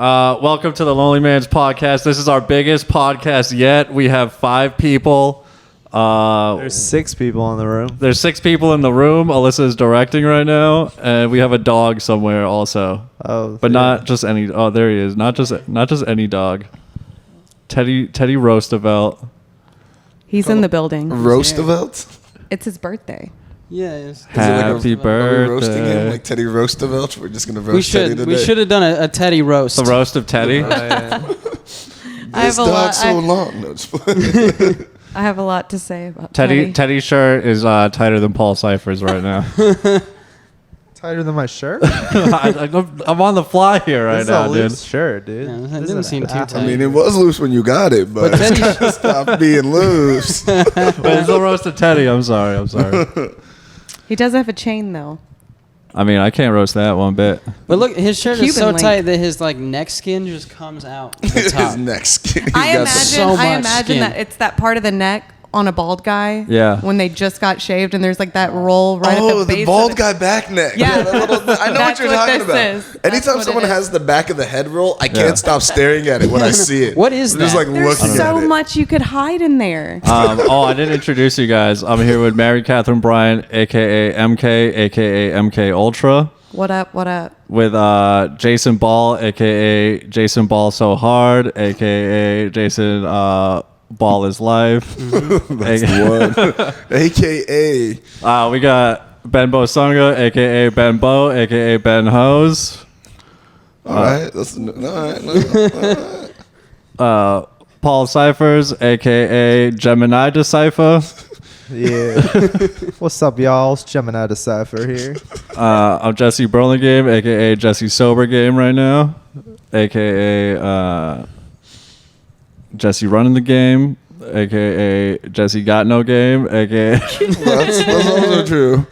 Welcome to the LonelyMans podcast. This is our biggest podcast yet. We have 5 people. There's 6 people in the room. There's 6 people in the room. Alyssa is directing right now, and we have a dog somewhere also. Oh, but not just any. Oh, there he is. Not just any dog. Teddy Roosevelt. He's in the building. Roosevelt? It's his birthday. Yeah. Happy birthday. Are we roasting him like Teddy Roosevelt? We're just gonna roast Teddy today. We should have done a Teddy roast. The roast of Teddy. This dog's so long. No, just I have a lot to say about Teddy. Teddy's shirt is tighter than Paul Cypher's right now. Tighter than my shirt? I'm on the fly here right now, dude. This is a loose shirt, dude. Yeah, it didn't seem too tight. I mean, it was loose when you got it, but it stopped being loose. Wait, it's the roast of Teddy. I'm sorry. He does have a chain though. I mean, I can't roast that one bit. But look, his shirt is so Cuban link. tight that his neck skin just comes out the top. His neck skin. I so much imagine skin. that it's that part of the neck on a bald guy. Yeah. When they just got shaved and there's like that roll right at the base. Oh, the bald guy back neck. Yeah. That little, I know That's what you're what talking this about. is. Anytime That's someone what it has the back of the head roll, I Yeah. can't stop staring at it when I see it. What is I'm just that? like There's looking so at it. much you could hide in there. I didn't introduce you guys. I'm here with Mary Katherine Bryant, a.k.a. MK, a.k.a. MK Ultra. What up? With Jason Ball, a.k.a. Jason Ball So Hard, a.k.a. Jason Ball is Life. That's the one. AKA. We got Ben Bosunga, a.k.a. Ben Bo, a.k.a. Ben Hose. All right. All right. Paul Cyphers, a.k.a. Gemini Decipher. Yeah. What's up, y'all? It's Gemini Decipher here. I'm Jesse Burlingame, a.k.a. Jesse Sober Game right now, a.k.a. Jesse Running the Game, a.k.a. Jesse Got No Game, a.k.a. That's also true.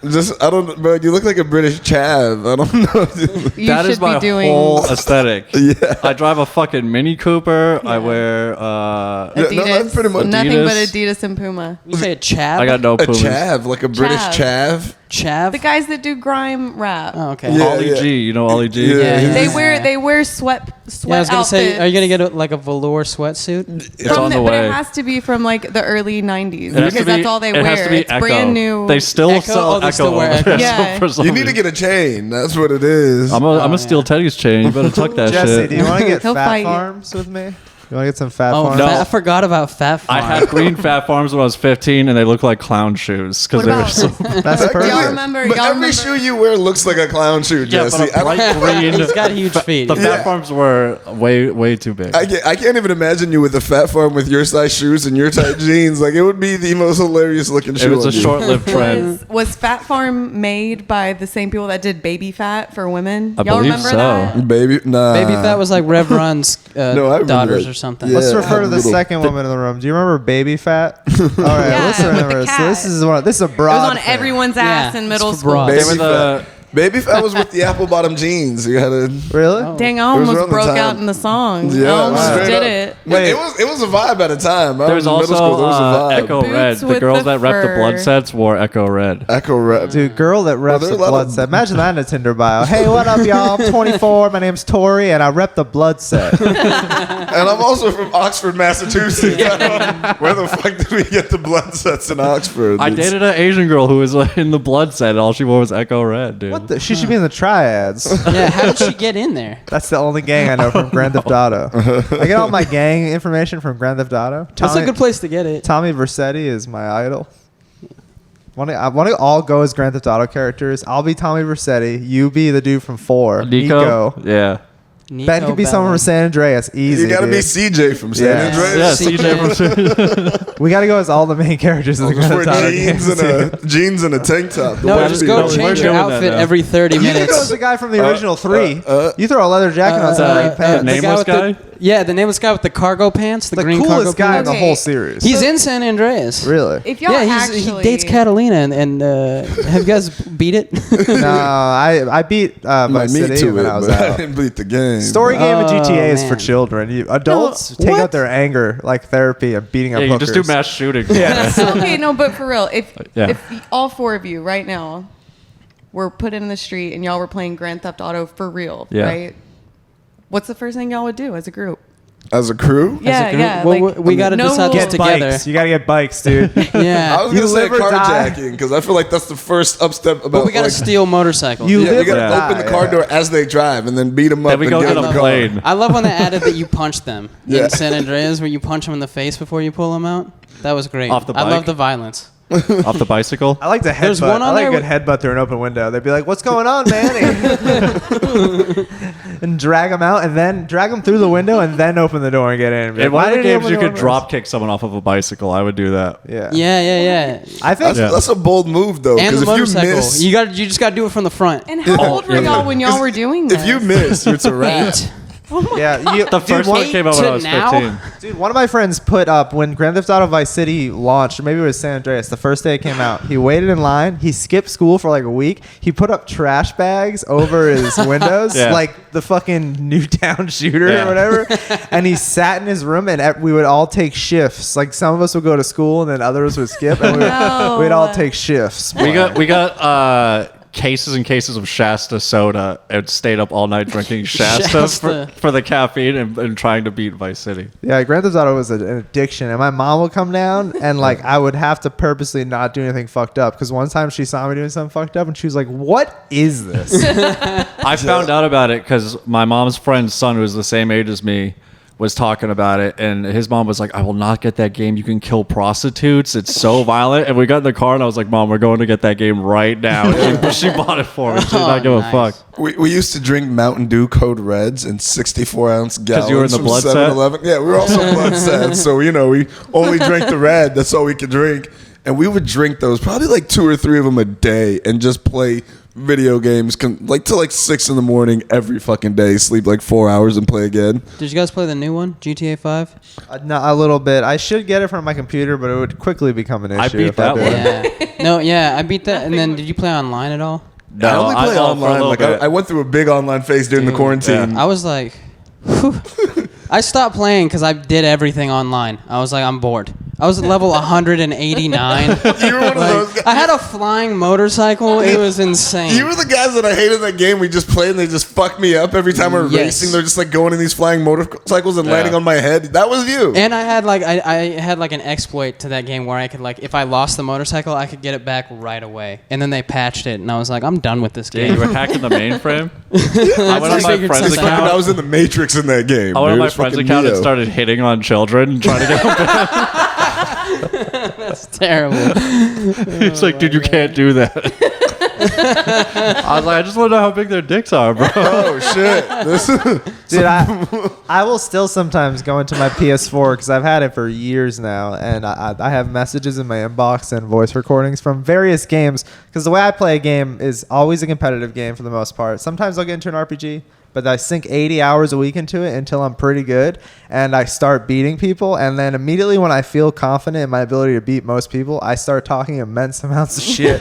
I don't. But you look like a British chav. I don't know. You That should is my be doing whole aesthetic. Yeah. I drive a fucking Mini Cooper. Yeah. I wear Adidas. no, that's pretty much Nothing Adidas. but Adidas and Puma. You say a chav? I got no A Pumas. chav, like a British chav. chav. The guys that do grime rap. Oh, okay. Yeah. Ollie G, you know Ollie G? Yeah. They wear sweat Yeah, I was gonna say, outfits. are you gonna get a velour sweatsuit? It's on the But way. it has to be from like the early 90s It has because to be- that's all they it wear. has to be It's Echo. brand new. They still Echo? sell Oh, they Echo. still wear over Echo. there, Yeah. for some You need to reason. get a chain. That's what it is. I'm gonna steal Teddy's chain. You better tuck that Jesse, shit. do you want to get He'll Fat fight you. Farms with me? You want to get some Fat Oh, Farms? No. I forgot about Fat Farm. I had green Fat Farms when I was 15, and they looked like clown shoes because What they were about- so. That's Y'all perfect. remember- But y'all every remember- shoe you wear looks like a clown shoe, Yeah, Jesse. but a bright green. He's got huge feet. The Yeah. Fat Farms were way too big. I can't even imagine you with a Fat Farm with your size shoes and your tight jeans. Like, it would be the most hilarious looking shoe. It was on a you. short-lived trend. Was Fat Farm made by the same people that did Baby Fat for women? I Y'all believe remember so. that? Baby, nah. Baby Fat was like Rev Run's No, I remember daughters that. or something. Yeah. Let's refer to the Little- second woman in the room. Do you remember Baby Fat? All right, Yeah, let's with the remember this. cat. This is a It broad. was on thing. everyone's ass Yeah, in middle it's for school. broads. They Baby were the. Baby Fat was with the apple bottom jeans. You had to. Really? Oh. Dang, I It was almost around the broke time. out in the song. Yeah, I almost straight did up. it. Wait. It was a vibe at a time. I There was in middle also school. There was a vibe. Echo Boots Red. The with girls the that rep the fur. blood sets wore Echo Red. Echo Red. Dude, girl that reps there are the a lot blood of- set. Imagine that in a Tinder bio. Hey, what up, y'all? I'm 24. My name's Tori, and I rep the blood set. And I'm also from Oxford, Massachusetts. Where the fuck did we get the blood sets in Oxford? I dated an Asian girl who was in the blood set, and all she wore was Echo Red, dude. What the? She should be in the triads. Yeah, how did she get in there? That's the only gang I know from Grand Theft Auto. I get all my gang information from Grand Theft Auto. That's a good place to get it. Tommy Vercetti is my idol. I want to all go as Grand Theft Auto characters. I'll be Tommy Vercetti. You be the dude from 4. Nico? Yeah. Ben could be someone from San Andreas. Easy. You gotta dude. be CJ from San Yeah. Andreas. Yeah, CJ from. We gotta go as all the main characters in the Just Grand wear Theft Auto jeans games. jeans and a tank top. The No, white just feet. go we're change your doing that outfit now. every 30 You could go as minutes. the guy from the original 3. uh, You throw a leather jacket on some green the pants. name- guy nameless with guy? the nameless guy with the cargo pants, the, the green cargo coolest guy in pants. the whole series. He's in San Andreas. Really? If y'all Yeah, actually, he dates Catalina, and have you guys beat it? No, I beat my Vice meat City to when it, I was but I out. didn't beat the game. Story game of Oh, GTA is for man. children. Adults No, take what? out their anger like therapy and beating up Yeah, you hookers. just do mass shooting. Yeah. Okay, no, but for real, if Yeah. all 4 of you right now were put in the street and y'all were playing Grand Theft Auto for real, Yeah. right? What's the first thing y'all would do as a group? As a crew? Yeah, group? yeah. Well, like, we gotta no decide this rules. Get together. bikes. You gotta get bikes, dude. Yeah. I was You going to say live or die. carjacking because I feel like that's the first upstep about But we gotta like, steal motorcycles. You Yeah, live you or gotta open die, the car yeah. door as they drive and then beat them up Then we and go get get in a the car. plane. I love when they added that you punch them Yeah. in San Andreas, where you punch them in the face before you pull them out. That was great. Off the I love bike? the violence. Off the bicycle. I like to headbutt. There's one I on like there a good headbutt through an open window. They'd be like, "What's going on, man?" And drag them out, and then drag them through the window, and then open the door and get in. And be In like, one "Why of the didn't games, open you the could door drop kick someone off of a bicycle. I would do that. first?" Yeah. Yeah. I think That's a bold move though, And because the if you motorcycle. miss, You just gotta do it from the front. And how old were y'all when y'all were doing this? if you miss, it's a wrap. Yeah, The first one came out when I was 15. Dude, one of my friends put up when Grand Theft Auto Vice City launched, or maybe it was San Andreas, the first day it came out. He waited in line. He skipped school for like a week. He put up trash bags over his windows, Yeah. like the fucking Newtown shooter Yeah. or whatever. And he sat in his room, and we would all take shifts. Like some of us would go to school, and then others would skip, and No. we'd all take shifts. We got cases and cases of Shasta soda and stayed up all night drinking Shasta, Shasta. for the caffeine and trying to beat Vice City. Yeah, Grand Theft Auto was an addiction, and my mom would come down, and like I would have to purposely not do anything fucked up because one time she saw me doing something fucked up, and she was like, "What is this?" I found out about it because my mom's friend's son, who was the same age as me, was talking about it, and his mom was like, "I will not get that game. You can kill prostitutes. It's so violent." And we got in the car, and I was like, "Mom, we're going to get that game right now." And she bought it for me. She did not give a nice. fuck. We used to drink Mountain Dew Code Reds in 64-ounce gallons. you were in the from blood set? 7-Eleven. Yeah, we were also blood sets. So, we only drank the red. That's all we could drink. And we would drink those, probably like 2 or 3 of them a day, and just play video games like till like 6 in the morning every fucking day, sleep like 4 hours and play again. Did you guys play the new one, GTA 5? No, a little bit. I should get it from my computer, but it would quickly become an issue. I beat if that did. one. Yeah. I beat that. And then did you play online at all? No, I only play for a online. little Like bit. I went through a big online phase during the Dude, quarantine. I was like, whew. I stopped playing because I did everything online. I was like, I'm bored. I was at level 189. You were one of those guys. I had a flying motorcycle. It was insane. You were the guys that I hated in that game. We just played and they just fucked me up every time we're Yes. racing. They're just like going in these flying motorcycles and landing on my head. That was you. And I had like an exploit to that game where I could like if I lost the motorcycle I could get it back right away. And then they patched it and I was like, I'm done with this Yeah, game. you were hacking the mainframe. I went on my figured friend's something It's like when out. I was in the Matrix in that game. I went on dude. my It's friend's fucking account and Neo. started hitting on children and trying to get them back. That's terrible. He's like, dude, you can't do that. I was like, I just want to know how big their dicks are, bro. Oh shit! Dude, I will still sometimes go into my PS4 because I've had it for years now, and I have messages in my inbox and voice recordings from various games. Because the way I play a game is always a competitive game for the most part. Sometimes I'll get into an RPG, but I sink 80 hours a week into it until I'm pretty good, and I start beating people. And then immediately when I feel confident in my ability to beat most people, I start talking immense amounts of shit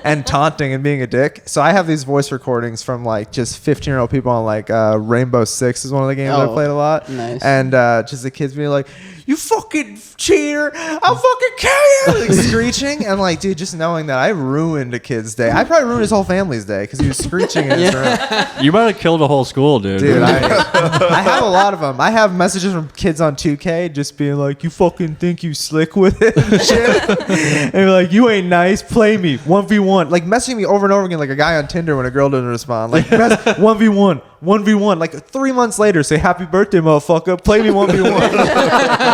and taunting and being a dick. So I have these voice recordings from like just 15-year-old people on like Rainbow Six is one of the games I Oh, played a lot. nice. And just the kids being like, "You fucking cheater! I'll fucking kill you!" Like screeching. And like, dude, just knowing that I ruined a kid's day. I probably ruined his whole family's day because he was screeching in his room. You might have killed a whole school, dude. Dude, I have a lot of them. I have messages from kids on 2K just being like, "You fucking think you slick with it?" and shit. And be like, "You ain't nice. Play me 1v1." Like messaging me over and over again like a guy on Tinder when a girl doesn't respond. Like 1v1. 1v1, like 3 months later, say happy birthday, motherfucker. Play me 1v1.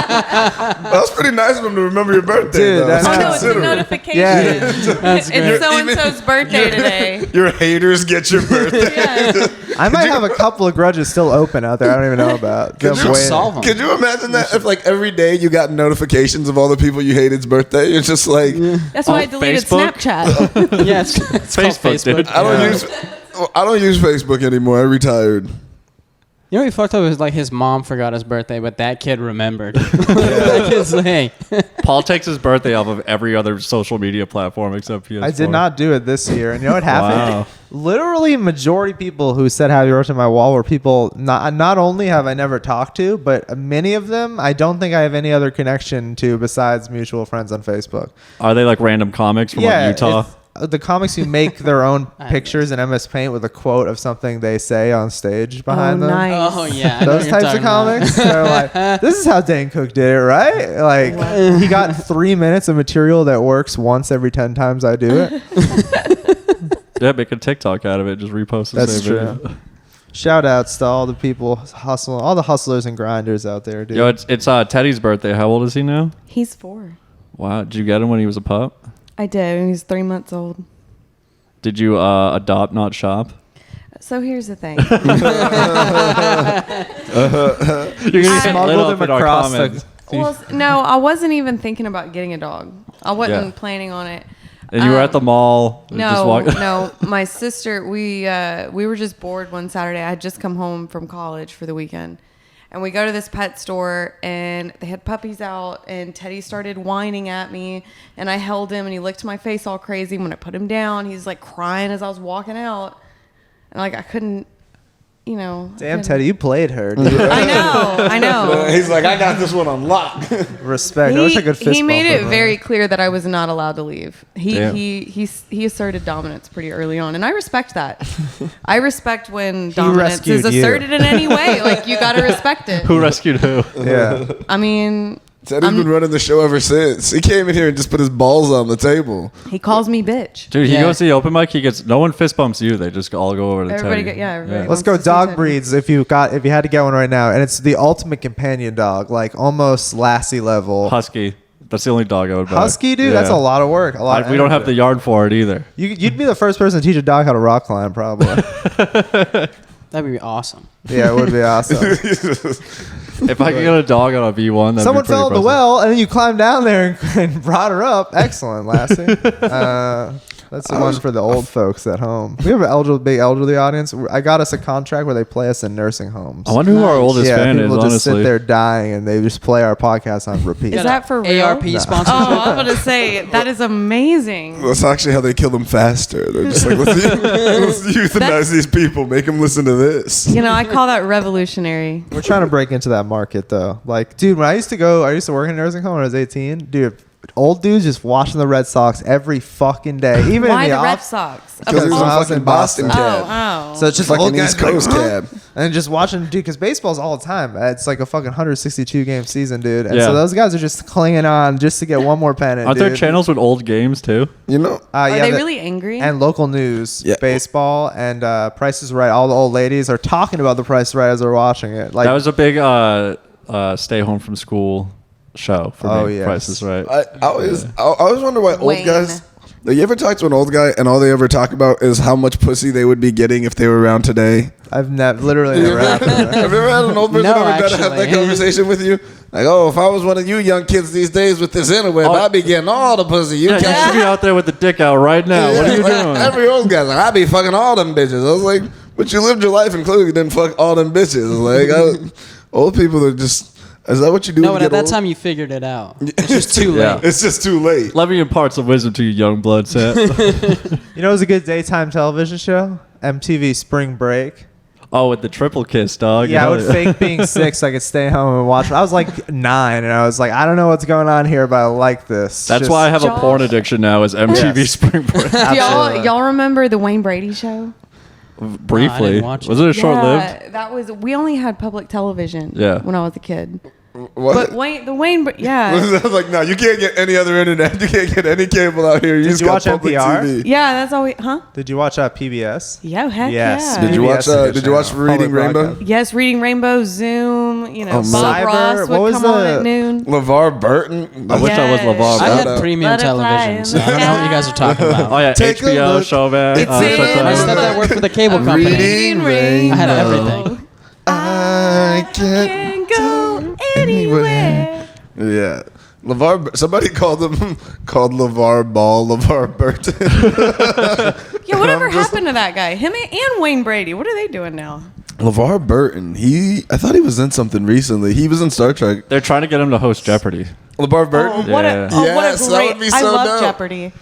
That was pretty nice of them to remember your birthday. Dude, though. that's Oh, That's no, it's a considerate. notification. Yeah. That's great. It's so-and-so's birthday today. Your haters get your birthday. Yeah. I might have a couple of grudges still open out there. I don't even know about. Could Just you waiting. solve 'em. Could you imagine that if like every day you got notifications of all the people you hated's birthday? It's just like That's why I On deleted Facebook? Snapchat. Yeah, it's called Facebook, dude. I don't use Facebook anymore. I retired. You know what fucked up is like his mom forgot his birthday, but that kid remembered. That kid's like, hey. Paul takes his birthday off of every other social media platform except PS4. I did not do it this year. And you know what happened? Wow. Literally, majority people who said happy birthday on my wall were people not only have I never talked to, but many of them I don't think I have any other connection to besides mutual friends on Facebook. Are they like random comics from like Utah? the comics who make their own I pictures in MS Paint with a quote of something they say on stage behind them. Nice. Oh yeah, I know Those what you're types of talking about. comics, they're like, this is how Dane Cook did it, right? Like, he got 3 minutes of material that works once every 10 times I do it. Yeah, make a TikTok out of it. Just repost the That's same true. video. Shout outs to all the people hustling, all the hustlers and grinders out there, dude. Yo, it's Teddy's birthday. How old is he now? He's 4. Wow. Did you get him when he was a pup? I did. When he was 3 months old. Did you adopt, not shop? So here's the thing. You're gonna get lit Smuggled up him in our across comments. Well, no, I wasn't even thinking about getting a dog. I wasn't Yeah. planning on it. And you were at the mall. Just No, walk- no. My sister, we were just bored one Saturday. I had just come home from college for the weekend. And we go to this pet store, and they had puppies out, and Teddy started whining at me, and I held him, and he licked my face all crazy. When I put him down, he's like crying as I was walking out. And like I couldn't, you know. Damn, Teddy, you played her, dude. I know. He's like, I got this one on lock. Respect. I wish I could fist He made bump it him, very clear that I was not allowed to leave. Damn. He asserted dominance pretty early on, and I respect that. I respect when dominance rescued is you. asserted in any way. Like, you got to respect it. Who rescued who? Yeah. I mean, Teddy's been running the show ever since. He came in here and just put his balls on the table. he calls me bitch. Dude, he Yeah. goes to the open mic. He gets no one fist bumps you. They just all go over to Everybody Teddy. everybody Let's wants go to see dog Teddy. breeds if you had to get one right now, and it's the ultimate companion dog, like almost Lassie level. Husky. That's the only dog I would buy. Husky, dude, that's a lot of work. A lot. Of We don't have the energy. yard for it either. You'd be the first person to teach a dog how to rock climb, probably. That'd be awesome. Yeah, it would be awesome. If I could get a dog on a V1, that'd Someone be pretty fell in the impressive. well, and then you climbed down there and brought her up. Excellent, Lassie. That's the one for the old folks at home. We have an big elderly audience. I got us a contract where they play us in nursing homes. I wonder who our Nice. oldest fan is, people just honestly. sit there dying, and they just play our podcast on repeat. Is that for real? ARP Oh, sponsorship? I was going to say, that is amazing. That's actually how they kill them faster. They're just like, let's euthanize these people. Make them listen to this. You know, I call that revolutionary. We're trying to break into that market, though. Like, dude, when I used to work in a nursing home when I was 18. Dude, old dudes just watching the Red Sox every fucking day. Even Why in the the Red off. Sox? Of Because he was when I a was fucking in Boston Boston. cab. Oh. So it's just Fucking old guys East Coast like, cab. and just watching, dude, because baseball's all the time. It's like a fucking 162 game season, dude. And Yeah. so those guys are just clinging on just to get one more pennant. Aren't dude. there channels with old games too? You know? Are Yeah, they the- really angry? and local news, Yeah. baseball, and Price is Right. All the old ladies are talking about the Price is Right as they're watching it. Like, That was a big stay home from school show for Oh, me. yes. Price is Right. I always wonder why Wayne. old guys. You ever talk to an old guy and all they ever talk about is how much pussy they would be getting if they were around today? I've literally never happened. Have you ever had an old person No, ever try to have that actually. conversation with you? Like, oh, if I was one of you young kids these days with this interweb, Oh. I'd be getting all the pussy. You Yeah, you can't. should be out there with the dick out right now. What are you Like, doing? Every old guy's like, I'd be fucking all them bitches. I was like, but you lived your life and clearly didn't fuck all them bitches. Like, old people are just. Is that what you do? No, when but you at get that old? time you figured it out. It's just too Yeah. late. It's just too late. Let me impart some wisdom to you, young blood set. You know, it was a good daytime television show. MTV Spring Break. Oh, with the triple kiss, dog. Yeah, I You would know? fake being sick so I could stay home and watch. I was like 9, and I was like, I don't know what's going on here, but I like this. That's Just- why I have a Josh- porn addiction now. Is MTV Yes. Spring Break? Do Absolutely. y'all remember the Wayne Brady show? Briefly, watch it. was it a short lived? Yeah, that was. We only had public television. Yeah. When I was a kid. What? But yeah, I was like, no, you can't get any other internet. You can't get any cable out here. You just you got watch public NPR? TV. yeah. That's all we. Huh? Did you watch PBS? Yeah. Heck Yes. yeah. Did you PBS watch? is a good Did you watch channel. Reading Public Rainbow? broadcast. Yes, Reading Rainbow, Zoom. You know, Oh, Bob man. Ross Cyber, would what was come on the- at noon. LeVar Burton. I wish I was Yes. LeVar. I Bro. had Butterfly premium in television, the so I don't know what you guys are talking about. Oh yeah, Take a HBO look. show man. It's in Showtime. I said that worked for the cable company. Reading I had Rainbow. everything. I Can go anywhere. Yeah. Somebody called LeVar Ball, LeVar Burton. Yeah, whatever happened to that guy? Him and Wayne Brady. What are they doing now? LeVar Burton. I thought he was in something recently. He was in Star Trek. They're trying to get him to host Jeopardy. LeVar Burton. Oh, what Yeah. a Yes, that great! would be I so love dope. Jeopardy.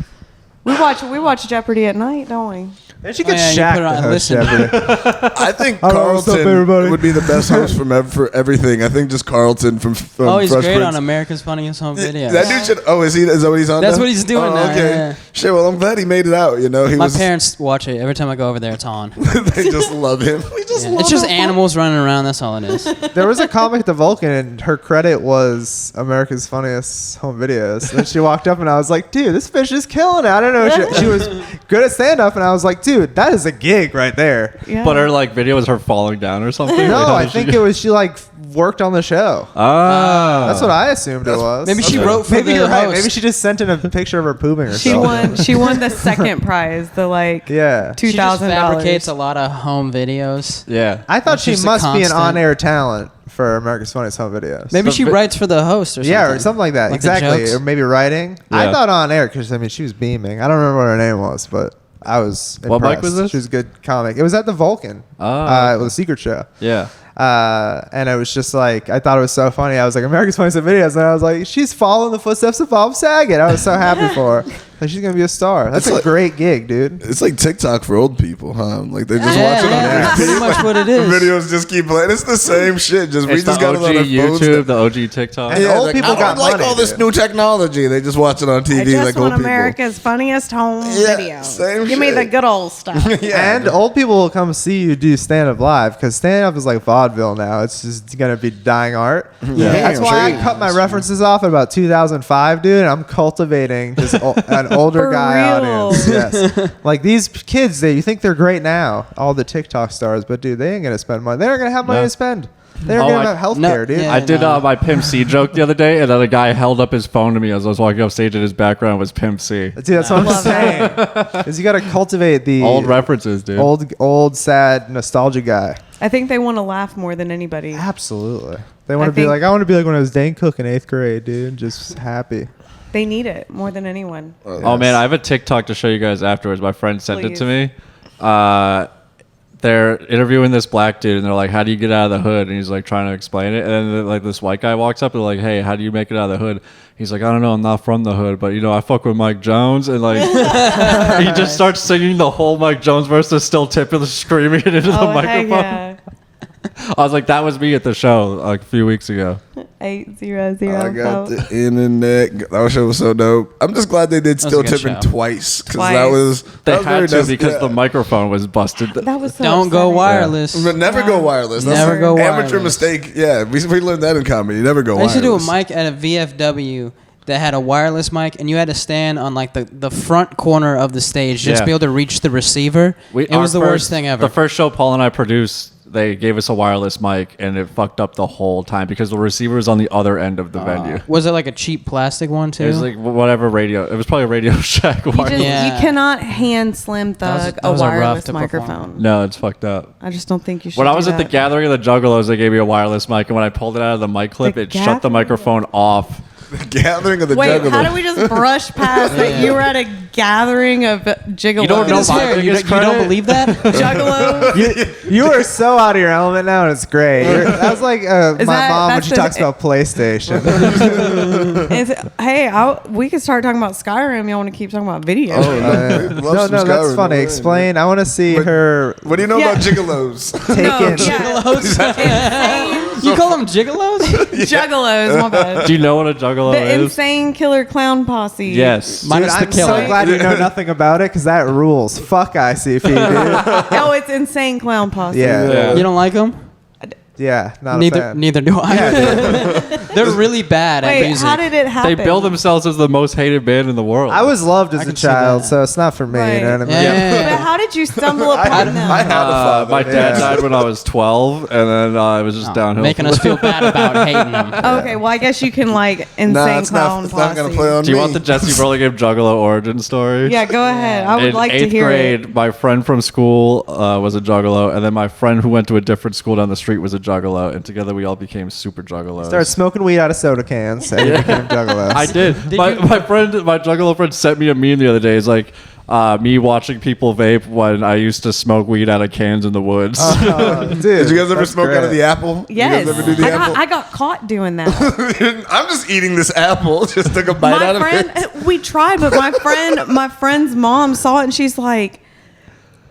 We watch Jeopardy at night, don't we? And she could yeah, you Shaq put it on- the host listen. Jeopardy. I think Hello, what's up, Carlton everybody? would be the best host for everything. I think just Carlton from Oh, he's Fresh great Prince. on America's Funniest Home Videos. That dude should. Oh, is that what he's on? That's now? what he's doing oh, now, Okay. yeah. Shit. Well, I'm glad he made it out. You know, My parents watch it every time I go over there. It's on. they just love him. We just Yeah. It's just animals running around. That's all it is. There was a comic, The Vulcan, and her credit was America's Funniest Home Videos. And she walked up, and I was like, dude, this bitch is killing it. I don't know. She was good at stand-up, and I was like, dude, that is a gig right there. Yeah. But her like video was her falling down or something. No, Like, how I did she- think it was she like worked on the show. Ah, That's what I assumed it was. Maybe she wrote for Maybe the you're right. host. Maybe she just sent in a picture of her pooping or She something. won. She won the second prize. The like Yeah. She just $2,000. fabricates a lot of home videos. Yeah. I thought She's she just a must be an constant. on-air talent for America's Funniest Home Videos. Maybe she writes for the host or something. Yeah, or something like that. Like the exactly. jokes. Or maybe writing. I Yeah. thought on air because I mean she was beaming. I don't remember what her name was, but I was impressed. What mic was this? She was a good comic. It was at the Vulcan. Ah, It was a secret show. Yeah. And it was just like I thought it was so funny. I was like America's Funniest Home Videos, and I was like, she's following the footsteps of Bob Saget. I was so happy for her. Like she's gonna be a star. That's It's a like- great gig, dude. It's like TikTok for old people, huh? Like they just Yeah, watch it on yeah, that's pretty repeat. much what it The is. videos just keep playing. It's the same shit. Just we It's just the got it on OG our phones. YouTube, the OG TikTok. And old like, people I don't got like money, all this dude. new technology. They just watch it on TV. I just like want old America's funniest home Yeah, video. same Give me the shit. good old stuff. people. Yeah. And old people will come see you do stand up live because stand up is like vaudeville now. It's just gonna be dying art. Yeah. That's why Damn, I cut my references off at about 2005, dude. And I'm cultivating just an older For guy real. audience. Yes, like these kids, you think they're great now, all the TikTok stars, but dude, they ain't gonna spend money. They're not gonna have money No. to spend. They're Oh, gonna I- have health No, care, dude. yeah. I did no. my Pimp C joke the other day, and then a guy held up his phone to me as I was walking off stage, and his background was Pimp C. Dude, that's what I'm Love saying. Is you gotta cultivate the Old references, dude. old, sad, nostalgia guy. I think they want to laugh more than anybody. Absolutely. They want I to be think- like, I want to be like when I was Dane Cook in 8th grade, dude. Just happy. They need it more than anyone. Oh man, I have a TikTok to show you guys afterwards. My friend sent it to Please. me. They're interviewing this black dude, and they're like, "How do you get out of the hood?" And he's like trying to explain it, and then like this white guy walks up and like, "Hey, how do you make it out of the hood?" He's like, "I don't know, I'm not from the hood, but you know, I fuck with Mike Jones," and like he just starts singing the whole Mike Jones verse, and still tipping, screaming it into the Oh heck microphone. yeah! I was like, "That was me at the show like a few weeks ago." 800. I got the internet. That show was so dope. I'm just glad they did That was Still a good Tipping show. twice because Twice. that was They that was very had to nice. because Yeah. the microphone was busted. That was so Don't go upsetting. wireless. But never go wireless. That's Never go amateur wireless. mistake. Yeah, we learned that in comedy. Never go I wireless. used to do a mic at a VFW that had a wireless mic, and you had to stand on like the front corner of the stage just Yeah. to be able to reach the receiver. It was the worst thing ever. The first show Paul and I produced, they gave us a wireless mic, and it fucked up the whole time because the receiver was on the other end of the venue. Was it like a cheap plastic one too? It was like whatever radio. It was probably a Radio Shack You, wireless. just, Yeah. you cannot hand slim That was- thug that a was a rough wireless to perform. microphone. No, it's fucked up. I just don't think you should. When I do was at the that. gathering of the Juggalos, they gave me a wireless mic, and when I pulled it out of the mic clip, The it shut the gathering? microphone off. Gathering of the Wait, Juggalos. how do we just brush past that you were at a gathering of gigolos? You don't know It's my fair. biggest You don't credit? believe that? Juggalos? You are so out of your element now, and it's great. That was like my that- mom when that's she the- talks about PlayStation. Hey, we could start talking about Skyrim. You want to keep talking about video? Oh, no, we love some no, that's Skyrim, funny. no way. Explain. I want to see her What do you know Yeah. about gigolos? taken. You call them gigolos? Juggalos, my bad. Do you know what a Juggalo The is? insane killer clown posse. Yes. Minus the I'm killer. so glad you know nothing about it because that rules. Fuck ICP, dude. Oh, it's insane clown posse. Yeah, Yeah. You don't like them? yeah, not a fan. Neither do I. They're really bad at Wait, music. how did it They happen? bill themselves as the most hated band in the world. I was loved as I a can see child, that. so it's not for me. You know what I mean? Yeah. But how did you stumble upon them? I had a father. My dad Yeah. died when I was 12, and then it was just downhill. Making us feel bad about hating them. Okay, well, I guess you can like insane Nah, it's clown not. It's posse. not gonna play on Do you me. want the Jesse Burlingame Juggalo origin story? Yeah, go ahead. I would In like to 8th hear grade, it. my friend from school was a Juggalo, and then my friend who went to a different school down the street was a Juggalo, and together we all became super Juggalos. Started smoking weed out of soda cans and you became juggalos. I did. My Juggalo friend sent me a meme the other day. It's like me watching people vape when I used to smoke weed out of cans in the woods. Dude, Did you guys ever that's smoke out of great. the apple? Yes, You guys ever do the apple? I got caught doing that. I'm just eating this apple. Just took a bite out my of friend, it. we tried, but my friend's mom saw it and she's like,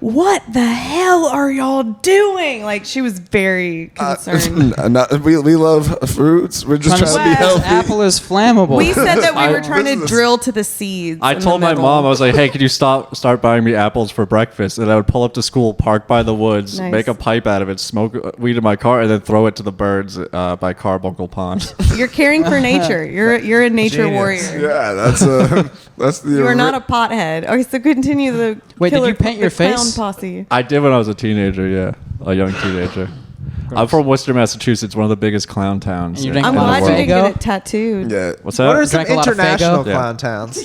what the hell are y'all doing? Like, she was very concerned. We love fruits. We're just trying to be Well, healthy. Apple is flammable. We said that we were trying This to is- drill to the seeds. I in the told my middle. mom, I was like, hey, could you start buying me apples for breakfast? And I would pull up to school, park by the woods, Nice. make a pipe out of it, smoke weed in my car, and then throw it to the birds by Carbuncle Pond. You're caring for nature. You're a nature Genius. warrior. Yeah, that's the. You are not a pothead. Okay, so continue the. Wait, did killer, you paint your the clown face? Posse. I did when I was a teenager, yeah. A young teenager. I'm from Worcester, Massachusetts, one of the biggest clown towns. And you in drink I'm the a lot glad of you world. didn't Faygo? get it tattooed. Yeah. What's that? What are some Drank a lot of international Faygo? Yeah. clown towns?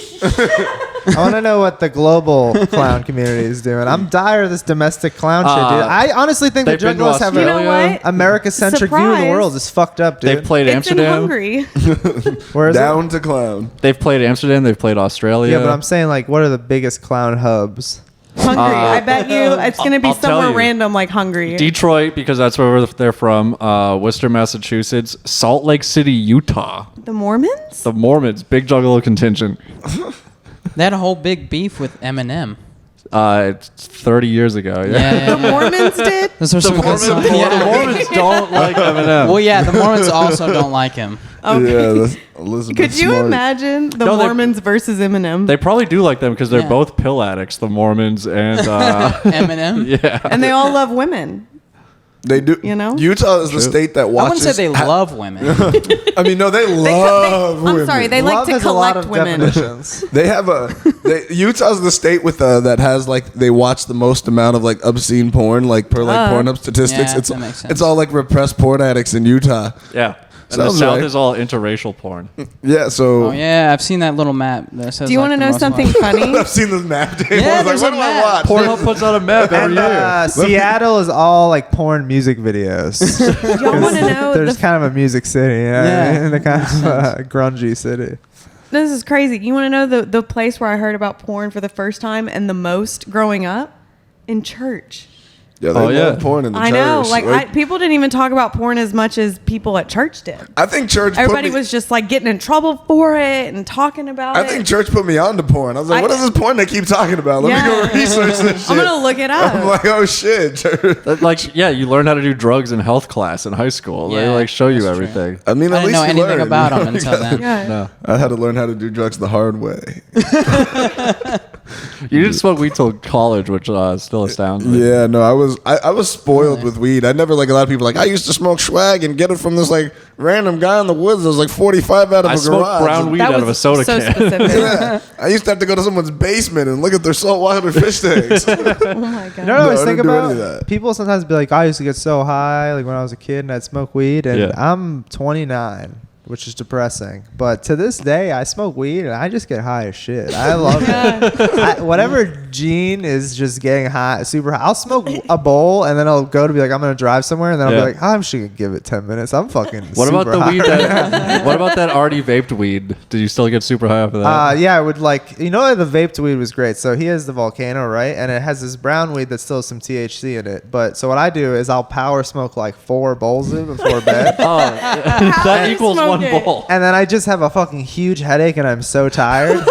I want to know what the global clown community is doing. I'm dire of this domestic clown shit, dude. I honestly think the they've been to juggalos have You know Australia. what? America-centric view of the Surprise. world. It's fucked up, dude. They've played It's in Amsterdam. Hungary. Where is Down to clown. They've played Amsterdam. They've played it? Australia. Yeah, but I'm saying, like, what are the biggest clown hubs? Hungary. I bet you it's going to be I'll tell somewhere you. random like Hungary. Detroit, because that's where they're from. Worcester, Massachusetts. Salt Lake City, Utah. The Mormons? The Mormons, big juggalo contingent. They had a whole big beef with Eminem. It's 30 years ago. Yeah. The Mormons did? Those are some good songs. The Yeah. Mormons don't like Eminem. Well, yeah, the Mormons also don't like him. Okay. Yeah, that's Elizabeth Could you Smart. imagine the No, they- Mormons versus Eminem? They probably do like them because they're Yeah. both pill addicts, the Mormons and Eminem. yeah. and they all love women. They do. You know? Utah is the state that I watches. wouldn't say they love women. I mean, no, they They love women. I'm sorry, they like Love to has a lot collect of women. definitions. They have Utah's the state with that has like they watch the most amount of like obscene porn like per like Pornhub statistics. Yeah, it's that makes sense. it's all like repressed porn addicts in Utah. Yeah. And the Sounds South right. is all interracial porn. Yeah, so Oh yeah, I've seen that little map. That says, Do you like, want to the know most something watched. funny? I've seen this map. Dave. Yeah, I was there's like, a what do I map. watch? Pornhub puts out a map every And year. Seattle is all like porn music videos. Y'all want to know? There's The, kind of a music city, you know what I Yeah. mean? The kind of grungy city. this is crazy. You want to know the place where I heard about porn for the first time and the most growing up? In church. Yeah, they Oh, yeah. love porn in the I church. know. Like, people didn't even talk about porn as much as people at church did. I think church. Everybody put me, was just like getting in trouble for it and talking about I it. think church put me on to porn. I was like, what is this porn they keep talking about? Let me go research this shit. I'm gonna look it up. I'm like, oh shit. Like, yeah, you learn how to do drugs in health class in high school. They Yeah, like show you that's true. everything. I mean, I at didn't least know you anything learn, about you know? them until then. Yeah. No. I had to learn how to do drugs the hard way. You didn't smoke weed till college, which still astounds me. Yeah, no, I was spoiled with weed. I never like a lot of people like I used to smoke swag and get it from this like random guy in the woods that was like 45 out of I a smoked garage. brown weed That out of a was soda so can. specific. Yeah. I used to have to go to someone's basement and look at their saltwater fish tanks. Oh my god. You know what I always I think didn't do about? any of that. People sometimes be like, I used to get so high, like when I was a kid and I'd smoke weed, and Yeah. I'm 29, which is depressing. But to this day, I smoke weed and I just get high as shit. I love it. Whatever gene is just getting high, super high. I'll smoke a bowl and then I'll go to be like, I'm gonna drive somewhere, and then I'll Yeah. be like, I'm just gonna give it 10 minutes. I'm fucking. What about super the high. weed that? What about that already vaped weed? Did you still get super high after that? Yeah, I would like, you know, the vaped weed was great. So he has the volcano, right? And it has this brown weed that still has some THC in it. But so what I do is I'll power smoke like 4 bowls of it before bed. Oh, How that do you equals smoke one it? bowl. And then I just have a fucking huge headache and I'm so tired.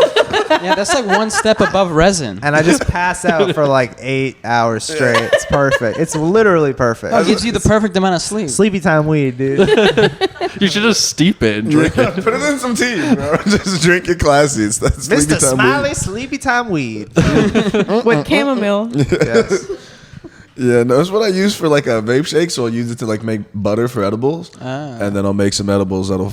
Yeah, that's like one step above resin. And I just pass out for like 8 hours straight. It's perfect. It's literally perfect. It gives you the perfect amount of sleep. Sleepy time weed, dude. You should just steep it and drink it. Put it in some tea, bro. Just drink it classy. It's that sleepy Mr. time Smiley weed. Sleepy time weed. With chamomile. Yes. Yeah, no, that's what I use for like a vape shake. So I'll use it to like make butter for edibles, and then I'll make some edibles that'll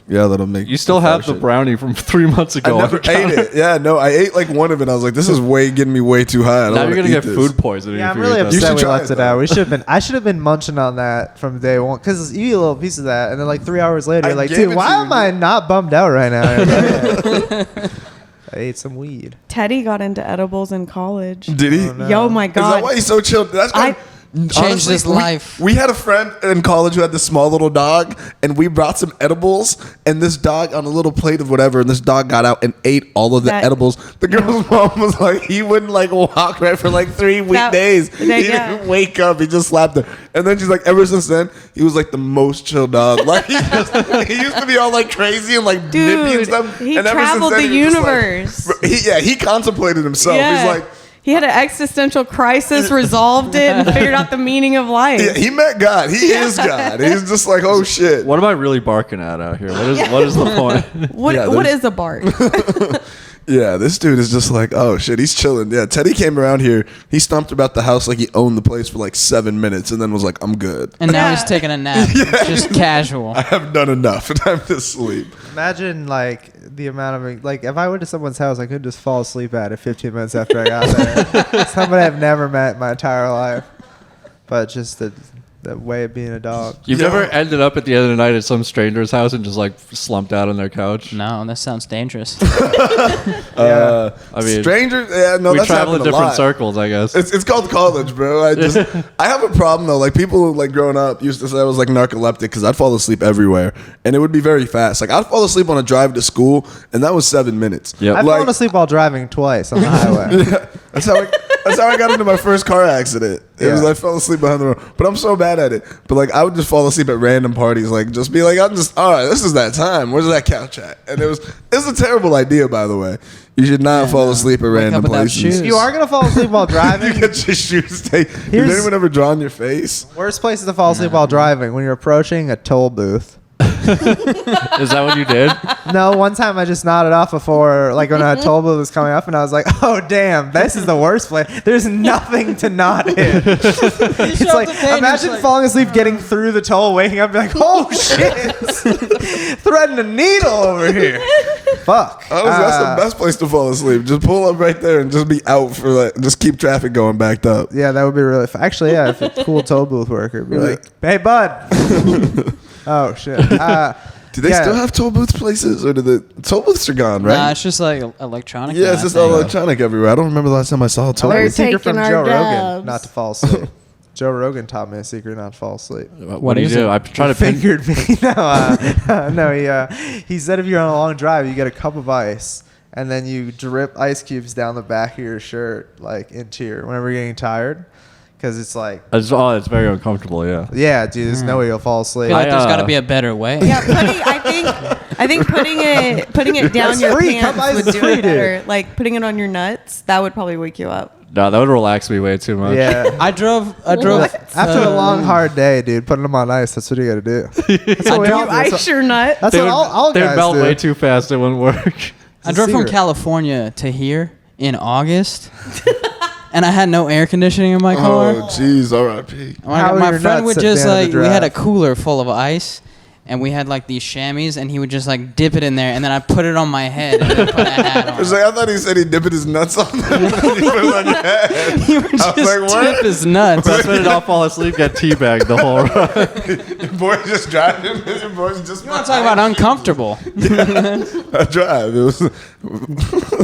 that'll make. You still have the shit. brownie from 3 months I ago. never ate it. Yeah, no, I ate like one of it. I was like, this is getting me way too high. I don't Now you're wanna gonna eat get this. food poisoning. Yeah, if I'm you really eat that. You upset should we try left it, it out. though. I should have been munching on that from day one, because you eat a little piece of that, and then like 3 hours later, I you're like, gave dude, it why to you, am I not bummed out right now? I ate some weed. Teddy got into edibles in college. Did he? no. Yo, my Is that god. why he's so chill? That's I- Changed his life. We had a friend in college who had this small little dog, and we brought some edibles, and this dog on a little plate of whatever, and this dog got out and ate all of the That- edibles. The girl's mom was like, he wouldn't like walk right for like 3 weekdays. He yeah. didn't wake up. He just slapped her. And then she's like, ever since then, he was like the most chill dog. Like he used to be all like crazy and like nippy and Dude, stuff. he and ever since traveled then, the he was just, like- universe. he contemplated himself. Yeah. He's like, He had an existential crisis, resolved it, and figured out the meaning of life. Yeah, he met God. He is God. He's just like, oh shit. What am I really barking at out here? What is the point? What Yeah, what there's- is a bark? Yeah, this dude is just like, oh shit, he's chilling. Yeah, Teddy came around here. He stomped about the house like he owned the place for like 7 minutes, and then was like, I'm good. And now Yeah. he's taking a nap, just casual. I have done enough. Time to sleep. Imagine like the amount of like if I went to someone's house, I could just fall asleep at it 15 minutes after I got there. Somebody I've never met in my entire life, but just the way of being a dog. You've Yeah. never ended up at the end of the night at some stranger's house and just like slumped out on their couch? No, that sounds dangerous. Yeah. I mean, Strangers, yeah, no, we that's travel in happened a different lot. circles, I guess. It's called college, bro. I have a problem though. Like people who like growing up used to say I was like narcoleptic because I'd fall asleep everywhere, and it would be very fast. Like I'd fall asleep on a drive to school, and that was 7 minutes. Yep. I've Like- fallen asleep while driving twice on the highway. Yeah, that's how I got into my first car accident. It was Yeah. I fell asleep behind the road, but I'm so bad at it. But like I would just fall asleep at random parties, like just be like, I'm just all right. This is that time. Where's that couch at? And it's a terrible idea, by the way. You should not fall asleep at random up without places. shoes. You are gonna fall asleep while You driving. get your shoes taken. Has Here's- anyone ever drawn your face? Worst places to fall asleep while driving when you're approaching a toll booth. Is that what you did? No, one time I just nodded off before, like when a toll booth was coming up, and I was like, "Oh damn, this is the worst place. There's nothing to nod in." It's like imagine falling asleep, getting through the toll, waking up, and be like, "Oh shit, threading a needle over here." Fuck. That's the best place to fall asleep. Just pull up right there and just be out for like, just keep traffic going backed up. Yeah, that would be really. Actually, yeah, if a cool toll booth worker would be like, "Hey, bud." Oh shit. Do they still have toll booth places, or do the toll booths are gone? Right? Nah, it's just like electronic. Yeah, now, it's I just think. all electronic everywhere. I don't remember the last time I saw a toll I learned a booth. secret from taking Joe our Rogan jobs. not to fall asleep. Joe Rogan taught me a secret not to fall asleep. What do you is do? it? I try to pin. Fingered me. No, he said if you're on a long drive, you get a cup of ice, and then you drip ice cubes down the back of your shirt, like into your whenever you're getting tired, because it's like, It's very uncomfortable. Yeah. yeah, dude, there's no way you'll fall I asleep. feel like there's got to uh, be a better way. Yeah, I think putting it down That's your free. Cup ice pants is would do free, it dude. better. Like putting it on your nuts, that would probably wake you up. No, that would relax me way too much. Yeah. I drove. After a long, hard day, dude, putting them on ice. That's what you got to do. That's what we all You do. That's ice your nut. That's They what would, all they would guys melt do. way too fast. It wouldn't work. I drove from secret. California to here in August, and I had no air conditioning in my car. Oh, jeez, R.I.P. How are My your friend nuts would at the just end of the like, we had a drive? cooler full of ice, and we had like these chamois, and he would just like dip it in there, and then I put it on my head and then put a hat on. It's like I thought he said he dipped his nuts on there and then he put it on your head. He would I just was like, what? tip his nuts. That's when it all fall asleep, get teabagged the whole ride. Your boy's just driving. Your boy's just. You want to talk about uncomfortable? I drive. It was. You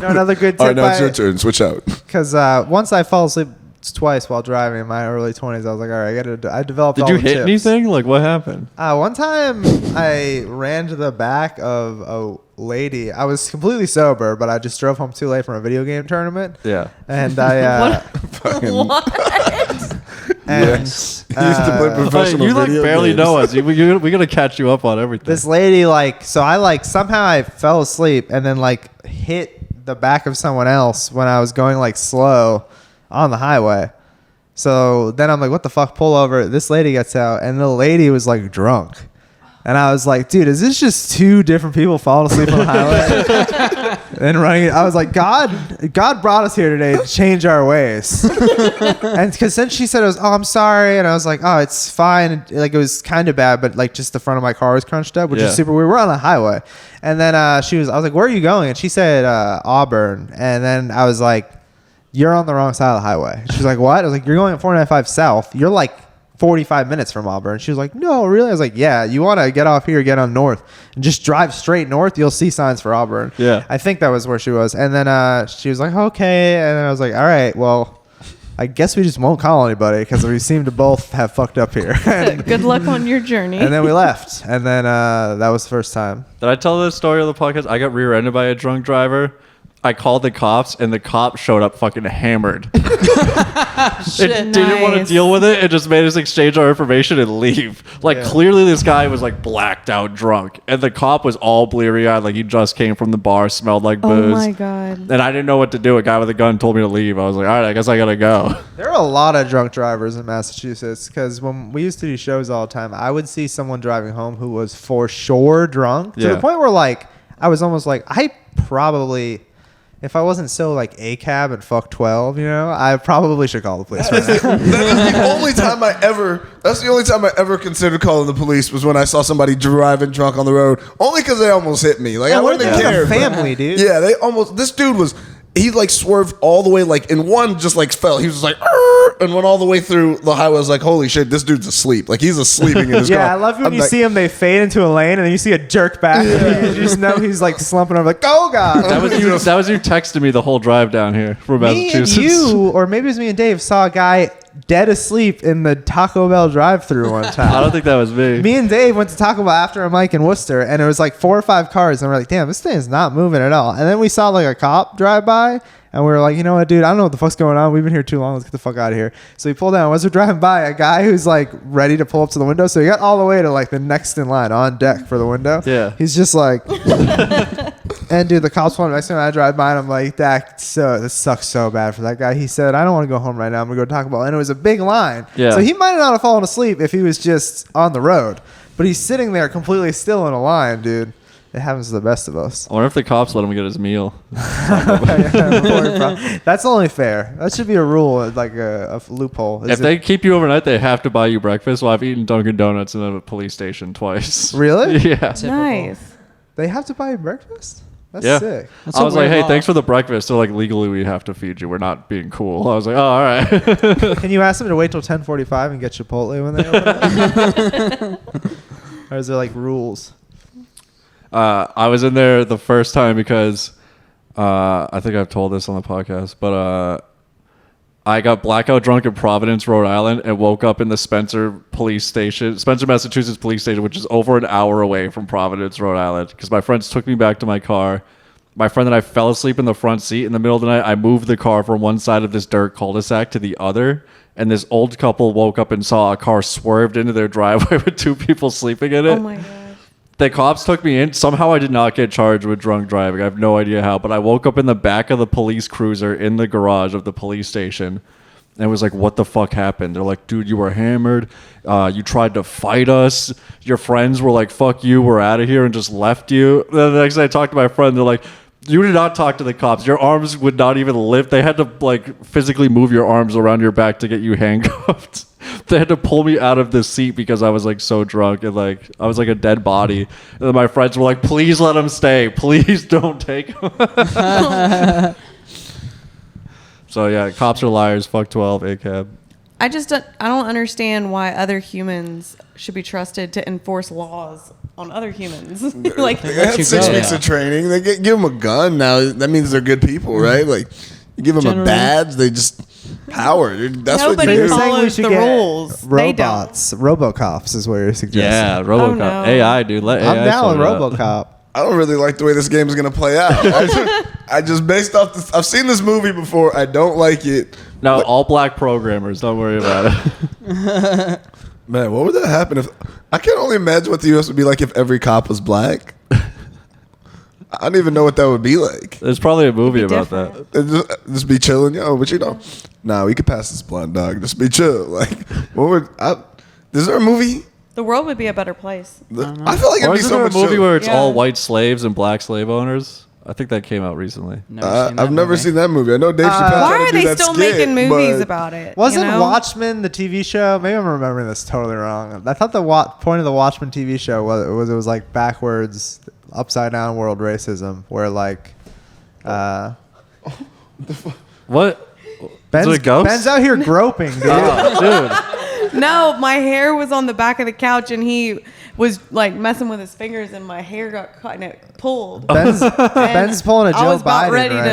know, another good All right, tip. now it's your turn. Switch out. Because once I fall asleep twice while driving in my early 20s, I was like, all right, I developed Did all you the hit tips. anything? Like what happened? One time I ran to the back of a lady. I was completely sober, but I just drove home too late from a video game tournament. Yeah. And I and Yes. He used to play professional you like video barely games. know us. We gotta catch you up on everything. this lady somehow I fell asleep and then like hit the back of someone else when I was going like slow on the highway. So then I'm like, what the fuck? Pull over. This lady gets out, and the lady was like drunk. And I was like, dude, is this just two different people falling asleep on the highway and running? I was like, God brought us here today to change our ways. And because then she said, I'm sorry. And I was like, oh, it's fine. Like, it was kind of bad, but like just the front of my car was crunched up, which Yeah. is super weird. We're on the highway. And then I was like, where are you going? And she said, Auburn. And then I was like, you're on the wrong side of the highway. She was like, what? I was like, you're going at 495 south. You're like 45 minutes from Auburn. She was like, no, really? I was like, yeah, you want to get off here, get on north, and just drive straight north. You'll see signs for Auburn. Yeah. I think that was where she was. And then she was like, okay. And then I was like, all right, well, I guess we just won't call anybody because we seem to both have fucked up here. and Good luck on your journey. then we left. And then that was the first time. Did I tell this story on the podcast? I got rear-ended by a drunk driver. I called the cops, and the cops showed up fucking hammered. It didn't want to Nice. deal with it. It just made us exchange our information and leave. Like, clearly this guy was, like, blacked out drunk. And the cop was all bleary-eyed. Like, he just came from the bar, smelled like Oh booze. my god. And I didn't know what to do. A guy with a gun told me to leave. I was like, all right, I guess I gotta go. There are a lot of drunk drivers in Massachusetts because when we used to do shows all the time, I would see someone driving home who was for sure drunk to Yeah. the point where like I was almost like I probably, if I wasn't so like a cab and fuck 12, you know, I probably should call the police right now. That's the only time I ever. That's the only time I ever considered calling the police was when I saw somebody driving drunk on the road. Only because they almost hit me. Like I What wouldn't if have they're cared. like a but- family, dude? Yeah, they almost. This dude was. He like swerved all the way, like in one just like fell. He was like, "Arr!" And went all the way through the highway. I was like, holy shit, this dude's asleep. Like he's asleep in his car. Yeah, I love when I'm you like, see him, they fade into a lane, and then you see a jerk back. And you just know he's like slumping over, like, oh god. That was you texting me the whole drive down here from Me and Massachusetts. you, or maybe it was me and Dave, saw a guy dead asleep in the Taco Bell drive-through one time. I don't think that was me. Me and Dave went to Taco Bell after a mic in Worcester, and it was like 4 or 5 cars, and we're like, damn, this thing is not moving at all. And then we saw like a cop drive by, and we were like, you know what, dude, I don't know what the fuck's going on. We've been here too long. Let's get the fuck out of here. So we pulled down. As we're driving by, a guy who's like ready to pull up to the window. So he got all the way to like the next in line on deck for the window. Yeah. He's just like, and dude, the cops wanted next time I drive by, and I'm like, this sucks so bad for that guy. He said, I don't want to go home right now. I'm gonna go to Taco Bell, and it was a big line. Yeah. So he might not have fallen asleep if he was just on the road, but he's sitting there completely still in a line, dude. It happens to the best of us. I wonder if the cops let him get his meal. That's only fair. That should be a rule, like a loophole. If they keep you overnight, they have to buy you breakfast. Well, I've eaten Dunkin' Donuts in a police station twice. Really? Yeah. Nice. They have to buy you breakfast? That's Yeah. sick. That's I a was like, weird hey, law. thanks for the breakfast. They're like, legally, we have to feed you. We're not being cool. I was like, oh, all right. Can you ask them to wait till 10:45 and get Chipotle when they open up? Or is there like rules? I was in there the first time because I think I've told this on the podcast, but I got blackout drunk in Providence, Rhode Island, and woke up in the Spencer Massachusetts police station, which is over an hour away from Providence, Rhode Island, because my friends took me back to my car. My friend and I fell asleep in the front seat. In the middle of the night, I moved the car from one side of this dirt cul-de-sac to the other, and this old couple woke up and saw a car swerved into their driveway with 2 people sleeping in it. Oh my god. The cops took me in. Somehow I did not get charged with drunk driving. I have no idea how, but I woke up in the back of the police cruiser in the garage of the police station. And it was like, what the fuck happened? They're like, dude, you were hammered. You tried to fight us. Your friends were like, fuck you, we're out of here, and just left you. Then the next day I talked to my friend. They're like, you did not talk to the cops. Your arms would not even lift. They had to like physically move your arms around your back to get you handcuffed. They had to pull me out of the seat because I was like so drunk and like I was like a dead body. And then my friends were like, please let him stay. Please don't take him. So yeah, cops are liars. Fuck 12, ACAB. I don't understand why other humans should be trusted to enforce laws on other humans. Like, They had you 6 go. weeks Yeah. of training. They give them a gun now. That means they're good people, right? Like you give them a Generally. badge, they just power. Dude. That's Nobody what you You're do. follows saying we should the get rules. They don't. robots, RoboCops is what you're suggesting. Yeah, RoboCop. no. AI, dude. Let I'm AI down with sort it out. RoboCop. I don't really like the way this game is gonna play out. I just based off this. I've seen this movie before. I don't like it. No, all black programmers. Don't worry about it. Man, what would that happen if? I can only imagine what the U.S. would be like if every cop was black. I don't even know what that would be like. There's probably a movie It'd be about that. different. Just be chilling, yo. But you know, nah, we could pass this blunt, dog. Just be chill. Like, what would? Is there a movie? The world would be a better place. I feel like it'd Or be isn't so there a much movie chill. where it's Yeah. all white slaves and black slave owners? I think that came out recently. Never seen that I've never movie. seen that movie. I know Dave Chappelle. Why tried to are do they that still skit, making movies but- about it? Wasn't you know? Watchmen the TV show? Maybe I'm remembering this totally wrong. I thought the point of the Watchmen TV show was it was like backwards, upside down world racism, where like What? Ben's, Is it a ghost? Ben's out here groping, dude. Oh, dude. No, my hair was on the back of the couch and he was like messing with his fingers and my hair got caught and it pulled. Ben's pulling a I Joe was about Biden ready right